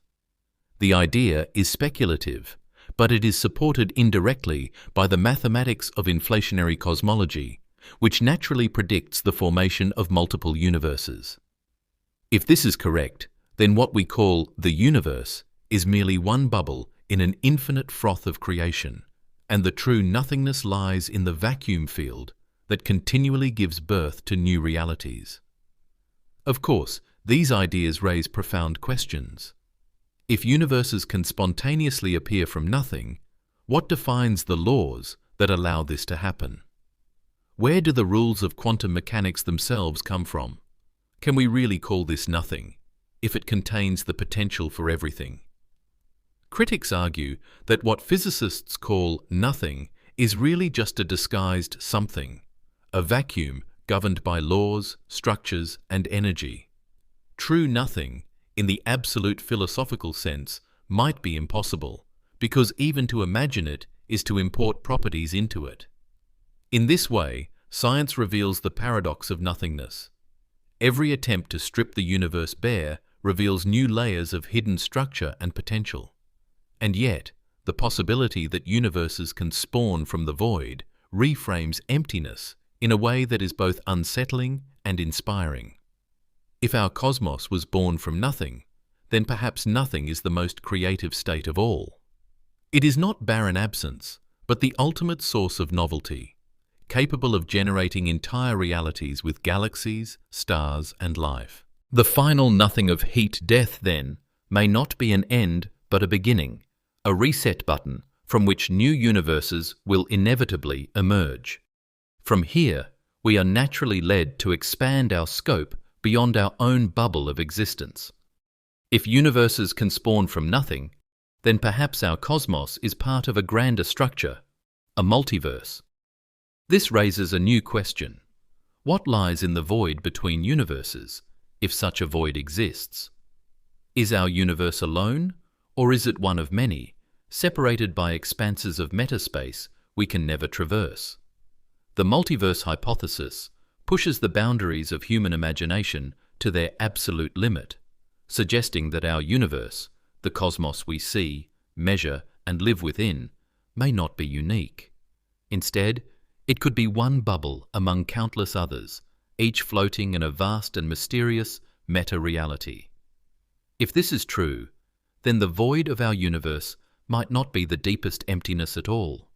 The idea is speculative, but it is supported indirectly by the mathematics of inflationary cosmology, which naturally predicts the formation of multiple universes. If this is correct, then what we call the universe is merely one bubble in an infinite froth of creation, and the true nothingness lies in the vacuum field that continually gives birth to new realities. Of course, these ideas raise profound questions. If universes can spontaneously appear from nothing, what defines the laws that allow this to happen? Where do the rules of quantum mechanics themselves come from? Can we really call this nothing? if it contains the potential for everything. Critics argue that what physicists call nothing is really just a disguised something, a vacuum governed by laws, structures, and energy. True nothing, in the absolute philosophical sense, might be impossible, because even to imagine it is to import properties into it. In this way, science reveals the paradox of nothingness. Every attempt to strip the universe bare reveals new layers of hidden structure and potential. And yet, the possibility that universes can spawn from the void reframes emptiness in a way that is both unsettling and inspiring. If our cosmos was born from nothing, then perhaps nothing is the most creative state of all. It is not barren absence, but the ultimate source of novelty, capable of generating entire realities with galaxies, stars, and life. The final nothing of heat-death, then, may not be an end but a beginning, a reset button from which new universes will inevitably emerge. From here, we are naturally led to expand our scope beyond our own bubble of existence. If universes can spawn from nothing, then perhaps our cosmos is part of a grander structure, a multiverse. This raises a new question. What lies in the void between universes, if such a void exists? Is our universe alone, or is it one of many, separated by expanses of metaspace we can never traverse? The multiverse hypothesis pushes the boundaries of human imagination to their absolute limit, suggesting that our universe, the cosmos we see, measure, and live within, may not be unique. Instead, it could be one bubble among countless others, each floating in a vast and mysterious meta-reality. If this is true, then the void of our universe might not be the deepest emptiness at all.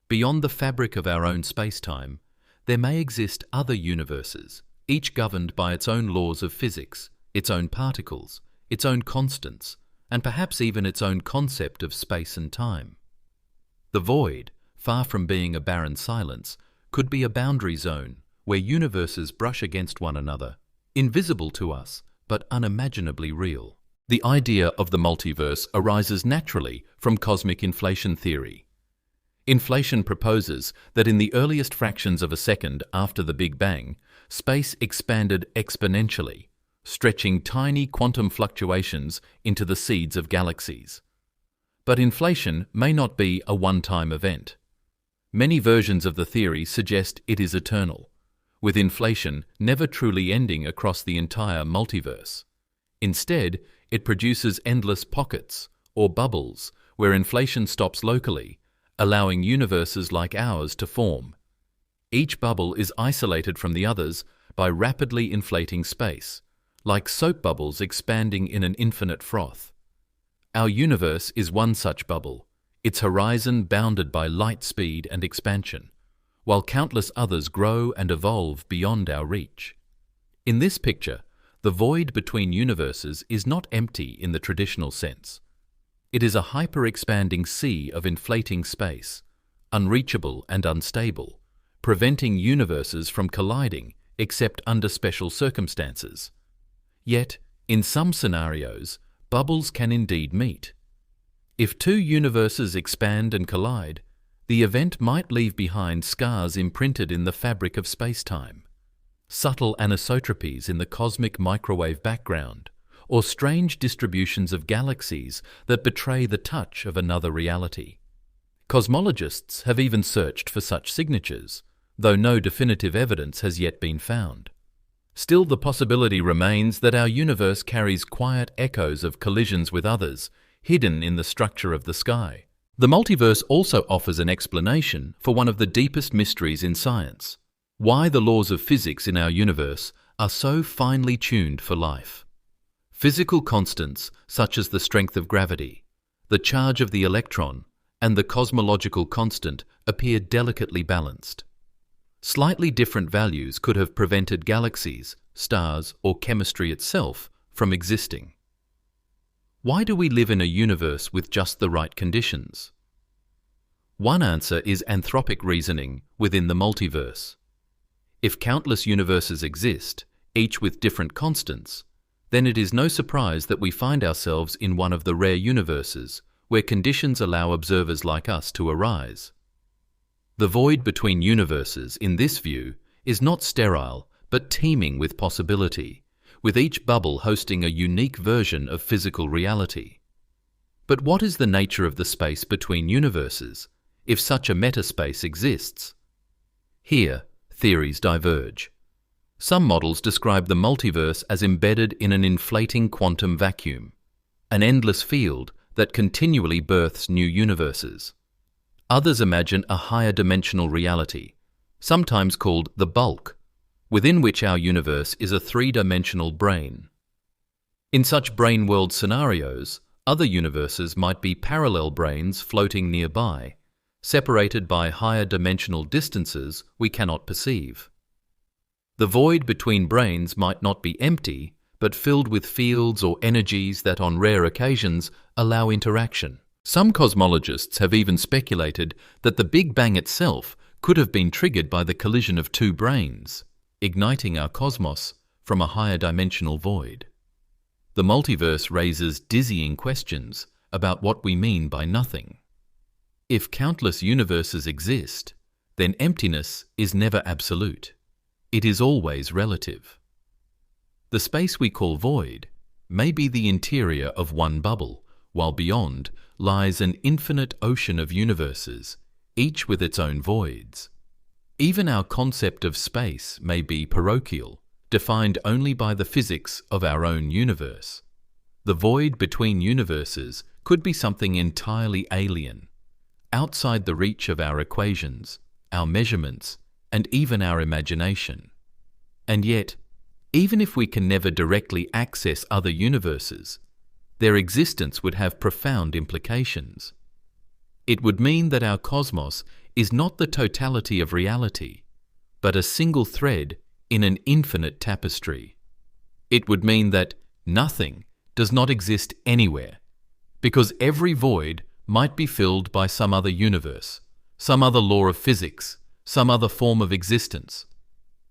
Beyond the fabric of our own space-time, there may exist other universes, each governed by its own laws of physics, its own particles, its own constants, and perhaps even its own concept of space and time. The void, far from being a barren silence, could be a boundary zone where universes brush against one another, invisible to us, but unimaginably real. The idea of the multiverse arises naturally from cosmic inflation theory. Inflation proposes that in the earliest fractions of a second after the Big Bang, space expanded exponentially, stretching tiny quantum fluctuations into the seeds of galaxies. But inflation may not be a one-time event. Many versions of the theory suggest it is eternal, with inflation never truly ending across the entire multiverse. Instead, it produces endless pockets, or bubbles, where inflation stops locally, allowing universes like ours to form. Each bubble is isolated from the others by rapidly inflating space, like soap bubbles expanding in an infinite froth. Our universe is one such bubble, its horizon bounded by light speed and expansion, while countless others grow and evolve beyond our reach. In this picture, the void between universes is not empty in the traditional sense. It is a hyper-expanding sea of inflating space, unreachable and unstable, preventing universes from colliding except under special circumstances. Yet, in some scenarios, bubbles can indeed meet. If two universes expand and collide, the event might leave behind scars imprinted in the fabric of space-time, subtle anisotropies in the cosmic microwave background, or strange distributions of galaxies that betray the touch of another reality. Cosmologists have even searched for such signatures, though no definitive evidence has yet been found. Still, the possibility remains that our universe carries quiet echoes of collisions with others, hidden in the structure of the sky. The multiverse also offers an explanation for one of the deepest mysteries in science: why the laws of physics in our universe are so finely tuned for life. Physical constants such as the strength of gravity, the charge of the electron, and the cosmological constant appear delicately balanced. Slightly different values could have prevented galaxies, stars, or chemistry itself from existing. Why do we live in a universe with just the right conditions? One answer is anthropic reasoning within the multiverse. If countless universes exist, each with different constants, then it is no surprise that we find ourselves in one of the rare universes where conditions allow observers like us to arise. The void between universes, in this view, is not sterile but teeming with possibility, with each bubble hosting a unique version of physical reality. But what is the nature of the space between universes, if such a metaspace exists? Here, theories diverge. Some models describe the multiverse as embedded in an inflating quantum vacuum, an endless field that continually births new universes. Others imagine a higher dimensional reality, sometimes called the bulk, within which our universe is a three-dimensional brain. In such brain world scenarios, other universes might be parallel brains floating nearby, separated by higher dimensional distances we cannot perceive. The void between brains might not be empty, but filled with fields or energies that on rare occasions allow interaction. Some cosmologists have even speculated that the Big Bang itself could have been triggered by the collision of two brains, igniting our cosmos from a higher dimensional void. The multiverse raises dizzying questions about what we mean by nothing. If countless universes exist, then emptiness is never absolute. It is always relative. The space we call void may be the interior of one bubble, while beyond lies an infinite ocean of universes, each with its own voids. Even our concept of space may be parochial, defined only by the physics of our own universe. The void between universes could be something entirely alien, outside the reach of our equations, our measurements, and even our imagination. And yet, even if we can never directly access other universes, their existence would have profound implications. It would mean that our cosmos is not the totality of reality, but a single thread in an infinite tapestry. It would mean that nothing does not exist anywhere, because every void might be filled by some other universe, some other law of physics, some other form of existence.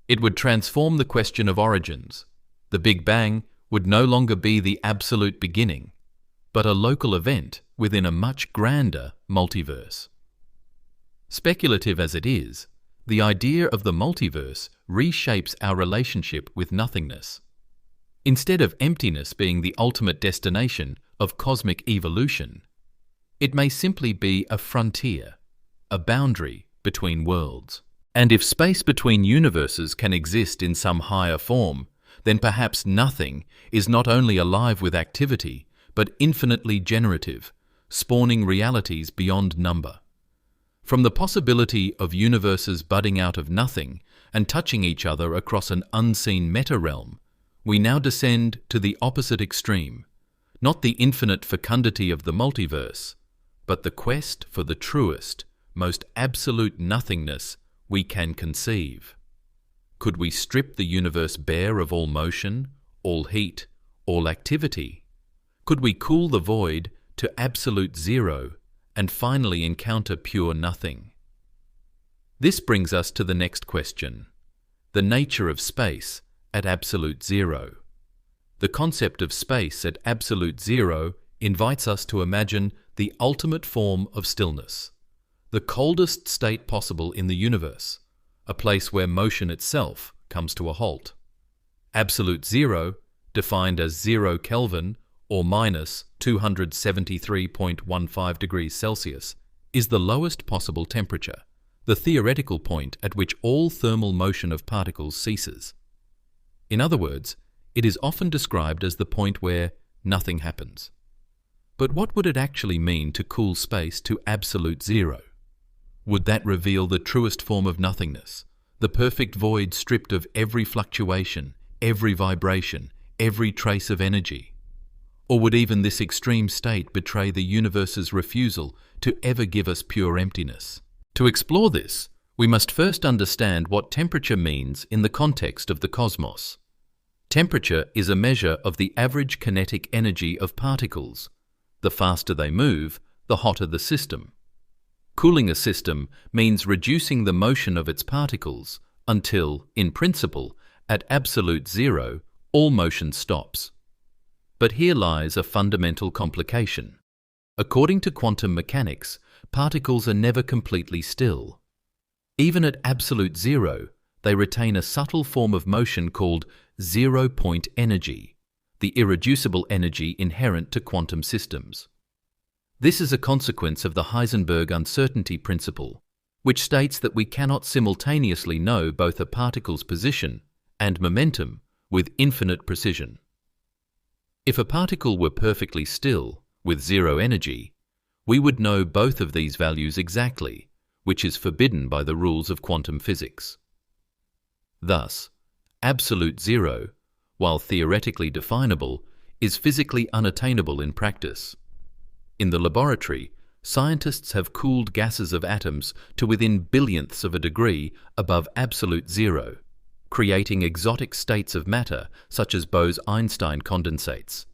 It would transform the question of origins. The Big Bang would no longer be the absolute beginning, but a local event within a much grander multiverse. Speculative as it is, the idea of the multiverse reshapes our relationship with nothingness. Instead of emptiness being the ultimate destination of cosmic evolution, it may simply be a frontier, a boundary between worlds. And if space between universes can exist in some higher form, then perhaps nothing is not only alive with activity, but infinitely generative, spawning realities beyond number. From the possibility of universes budding out of nothing and touching each other across an unseen meta-realm, we now descend to the opposite extreme, not the infinite fecundity of the multiverse, but the quest for the truest, most absolute nothingness we can conceive. Could we strip the universe bare of all motion, all heat, all activity? Could we cool the void to absolute zero and finally encounter pure nothing? This brings us to the next question: the nature of space at absolute zero. The concept of space at absolute zero invites us to imagine the ultimate form of stillness, the coldest state possible in the universe, a place where motion itself comes to a halt. Absolute zero, defined as 0 Kelvin or minus 273.15 degrees Celsius, is the lowest possible temperature, the theoretical point at which all thermal motion of particles ceases. In other words, it is often described as the point where nothing happens. But what would it actually mean to cool space to absolute zero? Would that reveal the truest form of nothingness, the perfect void stripped of every fluctuation, every vibration, every trace of energy? Or would even this extreme state betray the universe's refusal to ever give us pure emptiness? To explore this, we must first understand what temperature means in the context of the cosmos. Temperature is a measure of the average kinetic energy of particles. The faster they move, the hotter the system. Cooling a system means reducing the motion of its particles until, in principle, at absolute zero, all motion stops. But here lies a fundamental complication. According to quantum mechanics, particles are never completely still. Even at absolute zero, they retain a subtle form of motion called zero-point energy, the irreducible energy inherent to quantum systems. This is a consequence of the Heisenberg uncertainty principle, which states that we cannot simultaneously know both a particle's position and momentum with infinite precision. If a particle were perfectly still, with zero energy, we would know both of these values exactly, which is forbidden by the rules of quantum physics. Thus, absolute zero, while theoretically definable, is physically unattainable in practice. In the laboratory, scientists have cooled gases of atoms to within billionths of a degree above absolute zero, creating exotic states of matter such as Bose-Einstein condensates.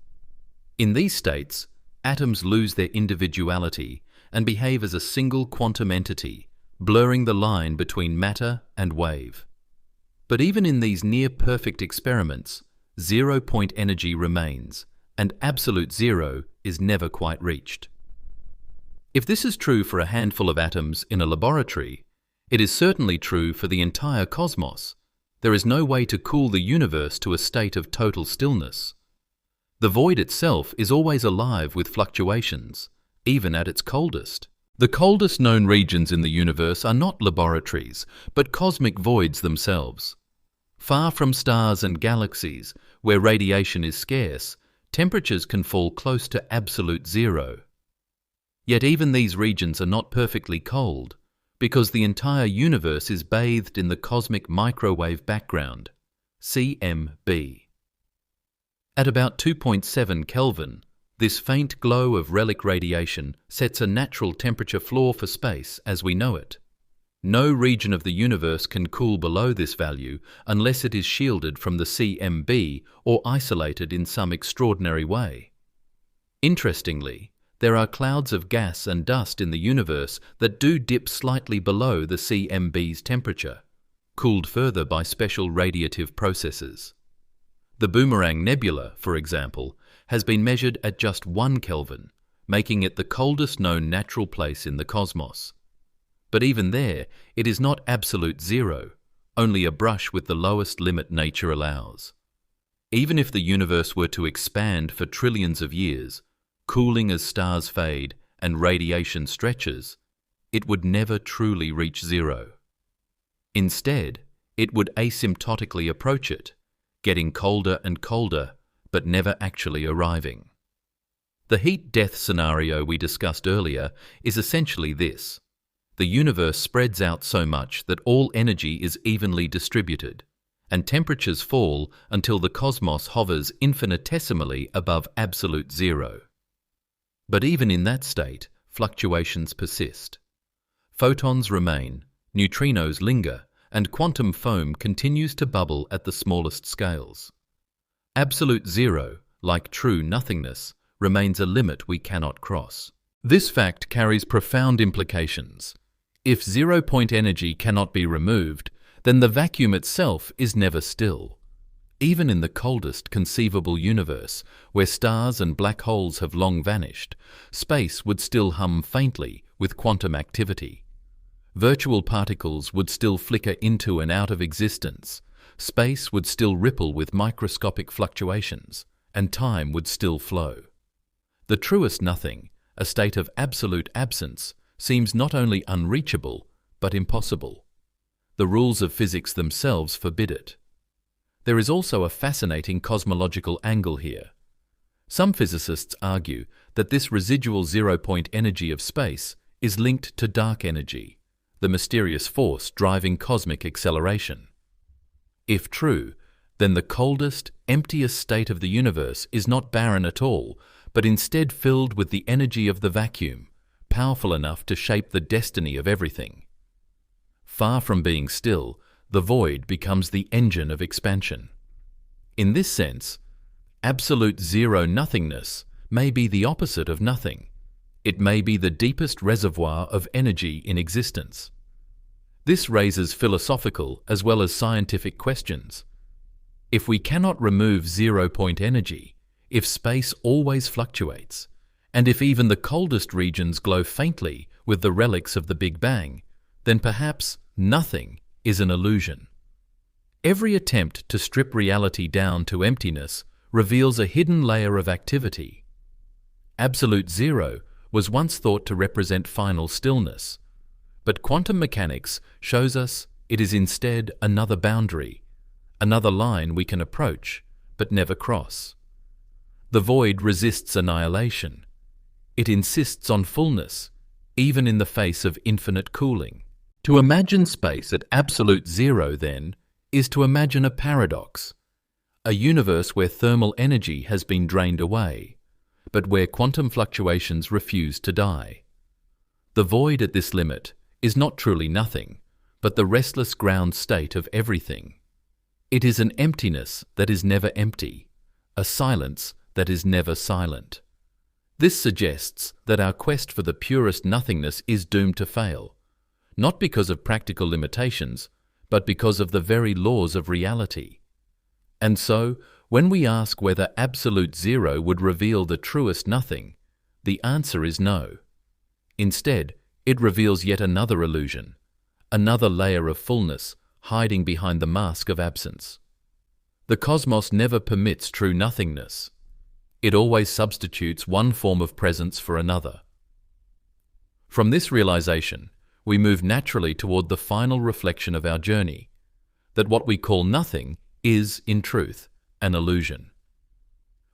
In these states, atoms lose their individuality and behave as a single quantum entity, blurring the line between matter and wave. But even in these near-perfect experiments, zero-point energy remains, and absolute zero is never quite reached. If this is true for a handful of atoms in a laboratory, it is certainly true for the entire cosmos. There is no way to cool the universe to a state of total stillness. The void itself is always alive with fluctuations, even at its coldest. The coldest known regions in the universe are not laboratories, but cosmic voids themselves. Far from stars and galaxies, where radiation is scarce, temperatures can fall close to absolute zero. Yet even these regions are not perfectly cold, because the entire universe is bathed in the cosmic microwave background, CMB. At about 2.7 Kelvin, this faint glow of relic radiation sets a natural temperature floor for space as we know it. No region of the universe can cool below this value unless it is shielded from the CMB or isolated in some extraordinary way. Interestingly, there are clouds of gas and dust in the universe that do dip slightly below the CMB's temperature, cooled further by special radiative processes. The Boomerang Nebula, for example, has been measured at just 1 Kelvin, making it the coldest known natural place in the cosmos. But even there, it is not absolute zero, only a brush with the lowest limit nature allows. Even if the universe were to expand for trillions of years, cooling as stars fade and radiation stretches, it would never truly reach zero. Instead, it would asymptotically approach it, getting colder and colder, but never actually arriving. The heat death scenario we discussed earlier is essentially this. The universe spreads out so much that all energy is evenly distributed, and temperatures fall until the cosmos hovers infinitesimally above absolute zero. But even in that state, fluctuations persist. Photons remain, neutrinos linger, and quantum foam continues to bubble at the smallest scales. Absolute zero, like true nothingness, remains a limit we cannot cross. This fact carries profound implications. If zero-point energy cannot be removed, then the vacuum itself is never still. Even in the coldest conceivable universe, where stars and black holes have long vanished, space would still hum faintly with quantum activity. Virtual particles would still flicker into and out of existence, space would still ripple with microscopic fluctuations, and time would still flow. The truest nothing, a state of absolute absence, seems not only unreachable, but impossible. The rules of physics themselves forbid it. There is also a fascinating cosmological angle here. Some physicists argue that this residual zero-point energy of space is linked to dark energy, the mysterious force driving cosmic acceleration. If true, then the coldest, emptiest state of the universe is not barren at all, but instead filled with the energy of the vacuum, powerful enough to shape the destiny of everything. Far from being still, the void becomes the engine of expansion. In this sense, absolute zero nothingness may be the opposite of nothing. It may be the deepest reservoir of energy in existence. This raises philosophical as well as scientific questions. If we cannot remove zero-point energy, if space always fluctuates, and if even the coldest regions glow faintly with the relics of the Big Bang, then perhaps nothing is an illusion. Every attempt to strip reality down to emptiness reveals a hidden layer of activity. Absolute zero was once thought to represent final stillness, but quantum mechanics shows us it is instead another boundary, another line we can approach but never cross. The void resists annihilation. It insists on fullness, even in the face of infinite cooling. To imagine space at absolute zero, then, is to imagine a paradox, a universe where thermal energy has been drained away, but where quantum fluctuations refuse to die. The void at this limit is not truly nothing, but the restless ground state of everything. It is an emptiness that is never empty, a silence that is never silent. This suggests that our quest for the purest nothingness is doomed to fail, not because of practical limitations, but because of the very laws of reality. And so, when we ask whether absolute zero would reveal the truest nothing, the answer is no. Instead, it reveals yet another illusion, another layer of fullness hiding behind the mask of absence. The cosmos never permits true nothingness. It always substitutes one form of presence for another. From this realization, we move naturally toward the final reflection of our journey, that what we call nothing is, in truth, an illusion.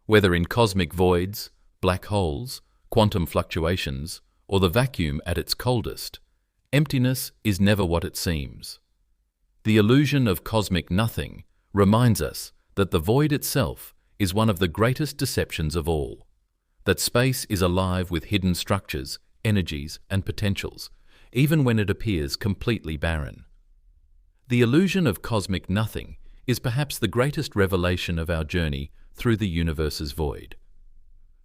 Whether in cosmic voids, black holes, quantum fluctuations, or the vacuum at its coldest, emptiness is never what it seems. The illusion of cosmic nothing reminds us that the void itself is one of the greatest deceptions of all, that space is alive with hidden structures, energies, and potentials, even when it appears completely barren. The illusion of cosmic nothing is perhaps the greatest revelation of our journey through the universe's void.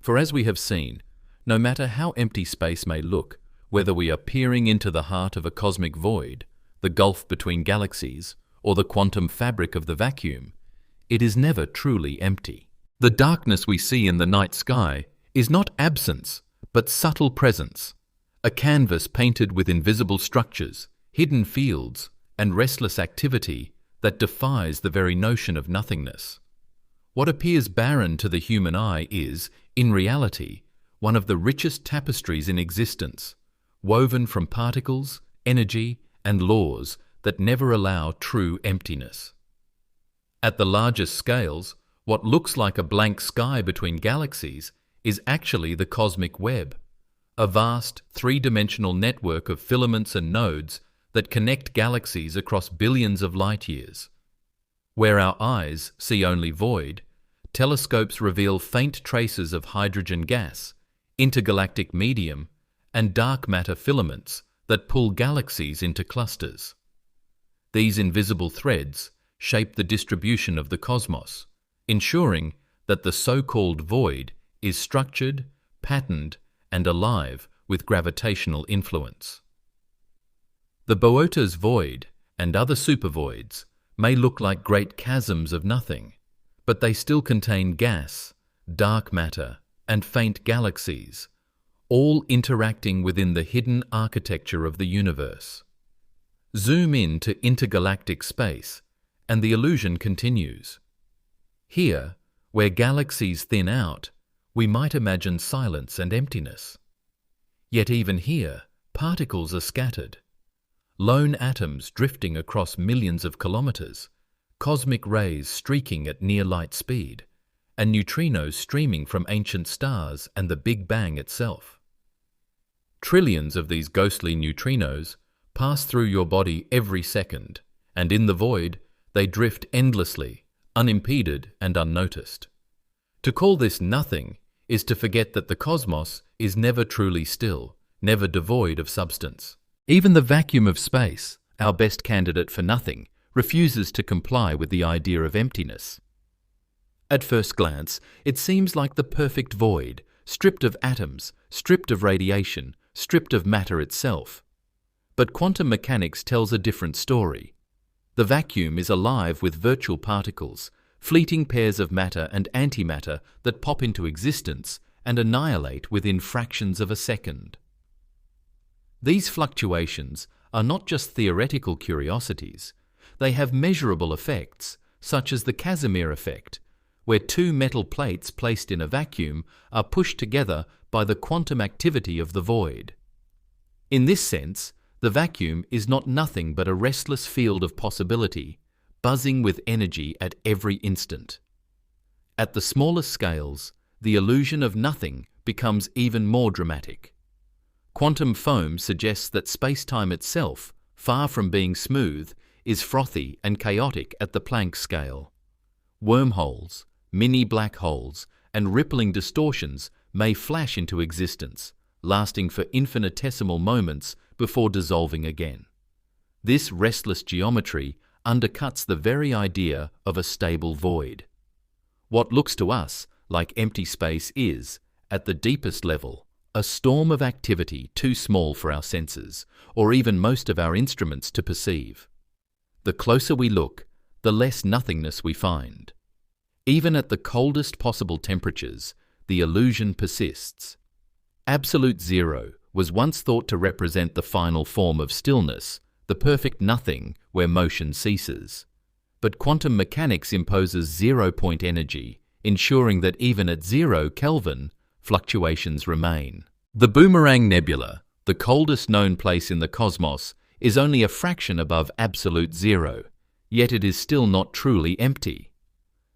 For as we have seen, no matter how empty space may look, whether we are peering into the heart of a cosmic void, the gulf between galaxies, or the quantum fabric of the vacuum, it is never truly empty. The darkness we see in the night sky is not absence, but subtle presence, a canvas painted with invisible structures, hidden fields, and restless activity that defies the very notion of nothingness. What appears barren to the human eye is, in reality, one of the richest tapestries in existence, woven from particles, energy, and laws that never allow true emptiness. At the largest scales, what looks like a blank sky between galaxies is actually the cosmic web, a vast three-dimensional network of filaments and nodes that connect galaxies across billions of light years. Where our eyes see only void, telescopes reveal faint traces of hydrogen gas, intergalactic medium, and dark matter filaments that pull galaxies into clusters. These invisible threads shape the distribution of the cosmos, ensuring that the so-called void is structured, patterned, and alive with gravitational influence. The Boötes void and other supervoids may look like great chasms of nothing, but they still contain gas, dark matter, and faint galaxies, all interacting within the hidden architecture of the universe. Zoom in to intergalactic space, and the illusion continues. Here, where galaxies thin out, we might imagine silence and emptiness. Yet even here, particles are scattered. Lone atoms drifting across millions of kilometers, cosmic rays streaking at near-light speed, and neutrinos streaming from ancient stars and the Big Bang itself. Trillions of these ghostly neutrinos pass through your body every second, and in the void, they drift endlessly, unimpeded and unnoticed. To call this nothing is to forget that the cosmos is never truly still, never devoid of substance. Even the vacuum of space, our best candidate for nothing, refuses to comply with the idea of emptiness. At first glance, it seems like the perfect void, stripped of atoms, stripped of radiation, stripped of matter itself. But quantum mechanics tells a different story. The vacuum is alive with virtual particles, fleeting pairs of matter and antimatter that pop into existence and annihilate within fractions of a second. These fluctuations are not just theoretical curiosities, they have measurable effects, such as the Casimir effect, where two metal plates placed in a vacuum are pushed together by the quantum activity of the void. In this sense, the vacuum is not nothing but a restless field of possibility, buzzing with energy at every instant. At the smallest scales, the illusion of nothing becomes even more dramatic. Quantum foam suggests that space-time itself, far from being smooth, is frothy and chaotic at the Planck scale. Wormholes, mini black holes, and rippling distortions may flash into existence, lasting for infinitesimal moments before dissolving again. This restless geometry undercuts the very idea of a stable void. What looks to us like empty space is, at the deepest level, a storm of activity too small for our senses, or even most of our instruments to perceive. The closer we look, the less nothingness we find. Even at the coldest possible temperatures, the illusion persists. Absolute zero was once thought to represent the final form of stillness, the perfect nothing where motion ceases. But quantum mechanics imposes zero-point energy, ensuring that even at 0 Kelvin, fluctuations remain. The Boomerang Nebula, the coldest known place in the cosmos, is only a fraction above absolute zero, yet it is still not truly empty.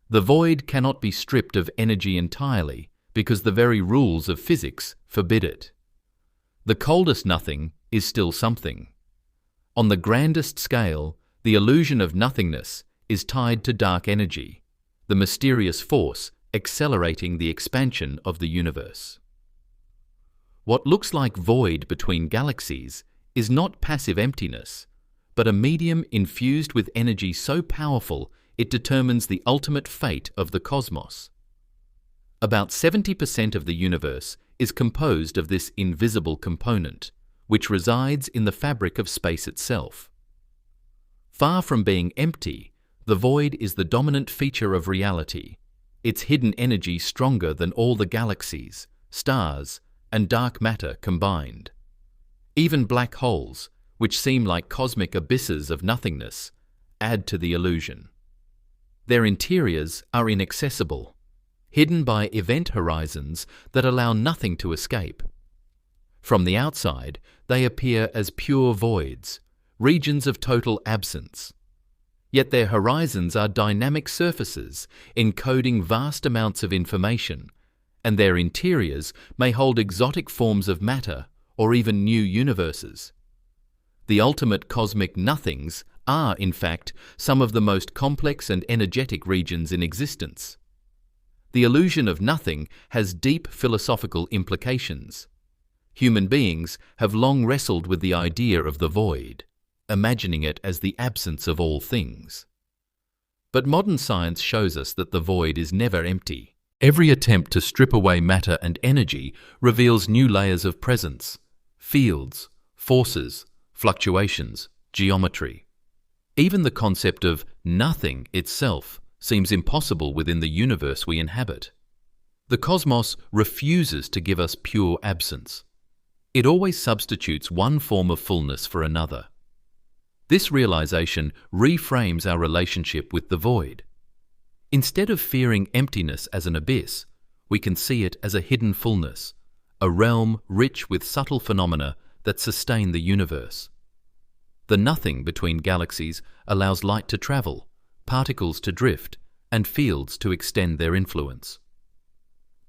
The void cannot be stripped of energy entirely because the very rules of physics forbid it. The coldest nothing is still something. On the grandest scale, the illusion of nothingness is tied to dark energy, the mysterious force accelerating the expansion of the universe. What looks like void between galaxies is not passive emptiness, but a medium infused with energy so powerful it determines the ultimate fate of the cosmos. About 70% of the universe is composed of this invisible component, which resides in the fabric of space itself. Far from being empty, the void is the dominant feature of reality, its hidden energy stronger than all the galaxies, stars, and dark matter combined. Even black holes, which seem like cosmic abysses of nothingness, add to the illusion. Their interiors are inaccessible, hidden by event horizons that allow nothing to escape. From the outside, they appear as pure voids, regions of total absence. Yet their horizons are dynamic surfaces encoding vast amounts of information, and their interiors may hold exotic forms of matter or even new universes. The ultimate cosmic nothings are, in fact, some of the most complex and energetic regions in existence. The illusion of nothing has deep philosophical implications. Human beings have long wrestled with the idea of the void, imagining it as the absence of all things. But modern science shows us that the void is never empty. Every attempt to strip away matter and energy reveals new layers of presence, fields, forces, fluctuations, geometry. Even the concept of nothing itself seems impossible within the universe we inhabit. The cosmos refuses to give us pure absence. It always substitutes one form of fullness for another. This realization reframes our relationship with the void. Instead of fearing emptiness as an abyss, we can see it as a hidden fullness, a realm rich with subtle phenomena that sustain the universe. The nothing between galaxies allows light to travel, particles to drift, and fields to extend their influence.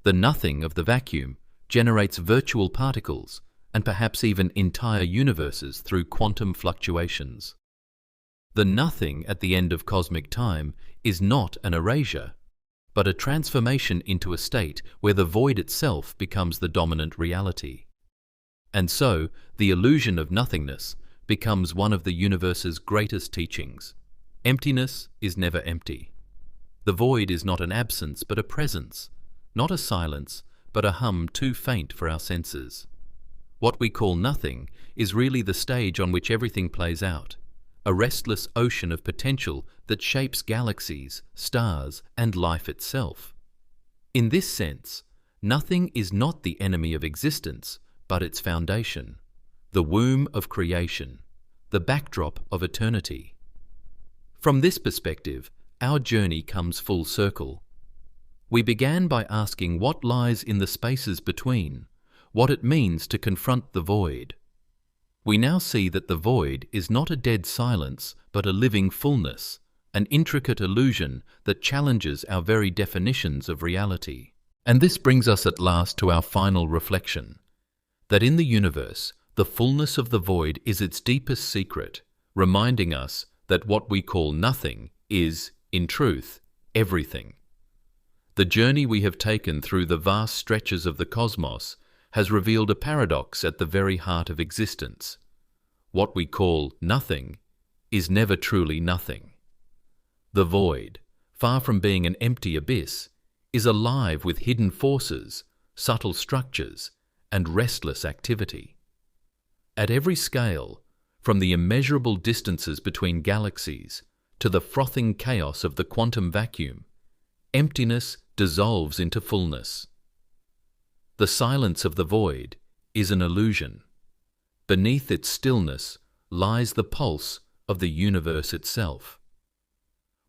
The nothing of the vacuum generates virtual particles and perhaps even entire universes through quantum fluctuations. The nothing at the end of cosmic time is not an erasure, but a transformation into a state where the void itself becomes the dominant reality. And so, the illusion of nothingness becomes one of the universe's greatest teachings. Emptiness is never empty. The void is not an absence but a presence, not a silence but a hum too faint for our senses. What we call nothing is really the stage on which everything plays out, a restless ocean of potential that shapes galaxies, stars, and life itself. In this sense, nothing is not the enemy of existence, but its foundation, the womb of creation, the backdrop of eternity. From this perspective, our journey comes full circle. We began by asking what lies in the spaces between, what it means to confront the void. We now see that the void is not a dead silence, but a living fullness, an intricate illusion that challenges our very definitions of reality. And this brings us at last to our final reflection, that in the universe, the fullness of the void is its deepest secret, reminding us that what we call nothing is, in truth, everything. The journey we have taken through the vast stretches of the cosmos has revealed a paradox at the very heart of existence. What we call nothing is never truly nothing. The void, far from being an empty abyss, is alive with hidden forces, subtle structures, and restless activity. At every scale, from the immeasurable distances between galaxies to the frothing chaos of the quantum vacuum, emptiness dissolves into fullness. The silence of the void is an illusion. Beneath its stillness lies the pulse of the universe itself.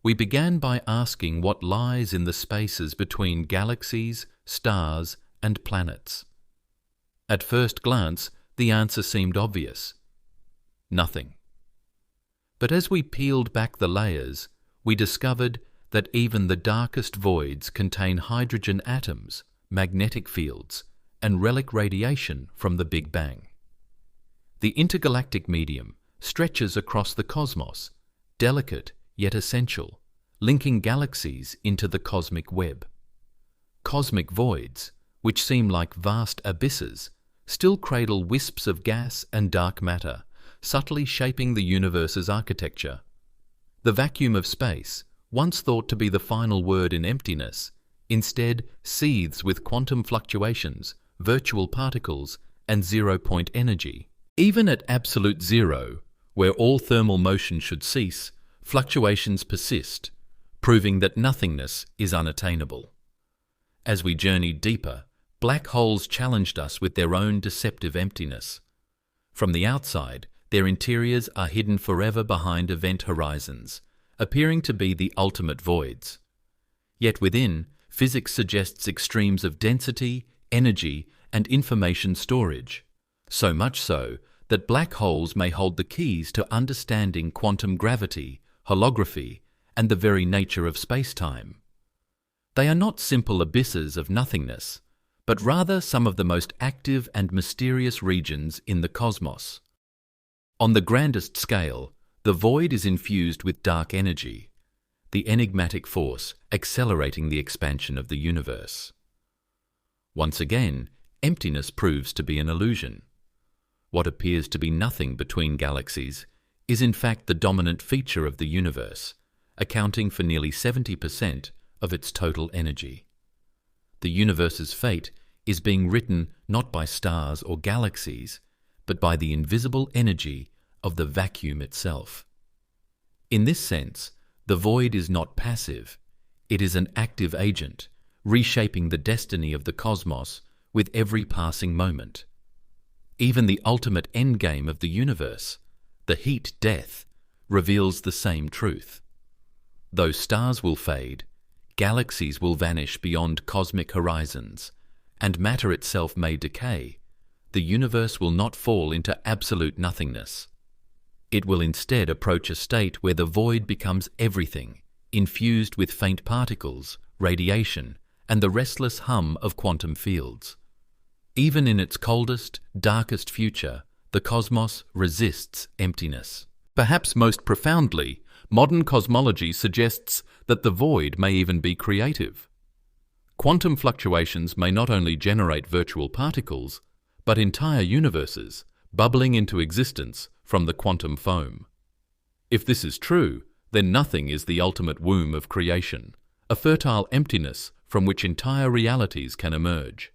We began by asking what lies in the spaces between galaxies, stars, and planets. At first glance, the answer seemed obvious. Nothing. But as we peeled back the layers, we discovered that even the darkest voids contain hydrogen atoms, magnetic fields, and relic radiation from the Big Bang. The intergalactic medium stretches across the cosmos, delicate yet essential, linking galaxies into the cosmic web. Cosmic voids, which seem like vast abysses, still cradle wisps of gas and dark matter, subtly shaping the universe's architecture. The vacuum of space, once thought to be the final word in emptiness, instead seethes with quantum fluctuations, virtual particles, and zero-point energy. Even at absolute zero, where all thermal motion should cease, fluctuations persist, proving that nothingness is unattainable. As we journeyed deeper, black holes challenged us with their own deceptive emptiness. From the outside, their interiors are hidden forever behind event horizons, appearing to be the ultimate voids. Yet within, physics suggests extremes of density, energy, and information storage. So much so that black holes may hold the keys to understanding quantum gravity, holography, and the very nature of space-time. They are not simple abysses of nothingness, but rather some of the most active and mysterious regions in the cosmos. On the grandest scale, the void is infused with dark energy, the enigmatic force accelerating the expansion of the universe. Once again, emptiness proves to be an illusion. What appears to be nothing between galaxies is in fact the dominant feature of the universe, accounting for nearly 70% of its total energy. The universe's fate is being written not by stars or galaxies, but by the invisible energy of the vacuum itself. In this sense, the void is not passive. It is an active agent, reshaping the destiny of the cosmos with every passing moment. Even the ultimate endgame of the universe, the heat-death, reveals the same truth. Though stars will fade, galaxies will vanish beyond cosmic horizons, and matter itself may decay, the universe will not fall into absolute nothingness. It will instead approach a state where the void becomes everything, infused with faint particles, radiation, and the restless hum of quantum fields. Even in its coldest, darkest future, the cosmos resists emptiness. Perhaps most profoundly, modern cosmology suggests that the void may even be creative. Quantum fluctuations may not only generate virtual particles, but entire universes, bubbling into existence from the quantum foam. If this is true, then nothing is the ultimate womb of creation, a fertile emptiness from which entire realities can emerge.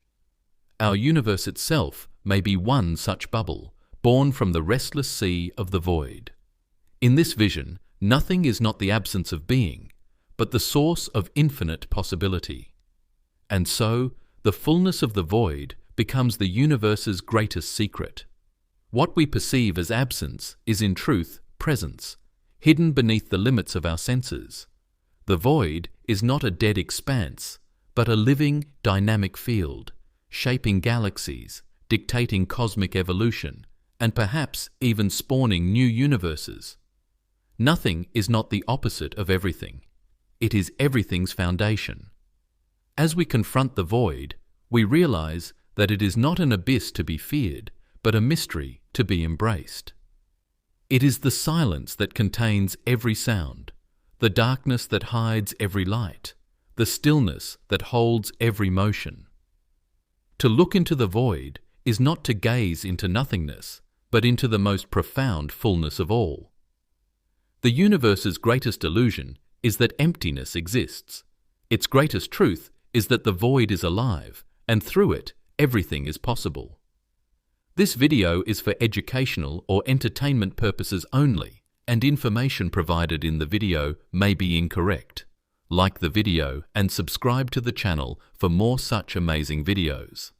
Our universe itself may be one such bubble, born from the restless sea of the void. In this vision, nothing is not the absence of being, but the source of infinite possibility. And so, the fullness of the void becomes the universe's greatest secret. What we perceive as absence is in truth presence, hidden beneath the limits of our senses. The void is not a dead expanse, but a living, dynamic field, shaping galaxies, dictating cosmic evolution, and perhaps even spawning new universes. Nothing is not the opposite of everything. It is everything's foundation. As we confront the void, we realize that it is not an abyss to be feared, but a mystery to be embraced. It is the silence that contains every sound, the darkness that hides every light, the stillness that holds every motion. To look into the void is not to gaze into nothingness, but into the most profound fullness of all. The universe's greatest illusion is that emptiness exists. Its greatest truth is that the void is alive, and through it, everything is possible. This video is for educational or entertainment purposes only, and information provided in the video may be incorrect. Like the video and subscribe to the channel for more such amazing videos.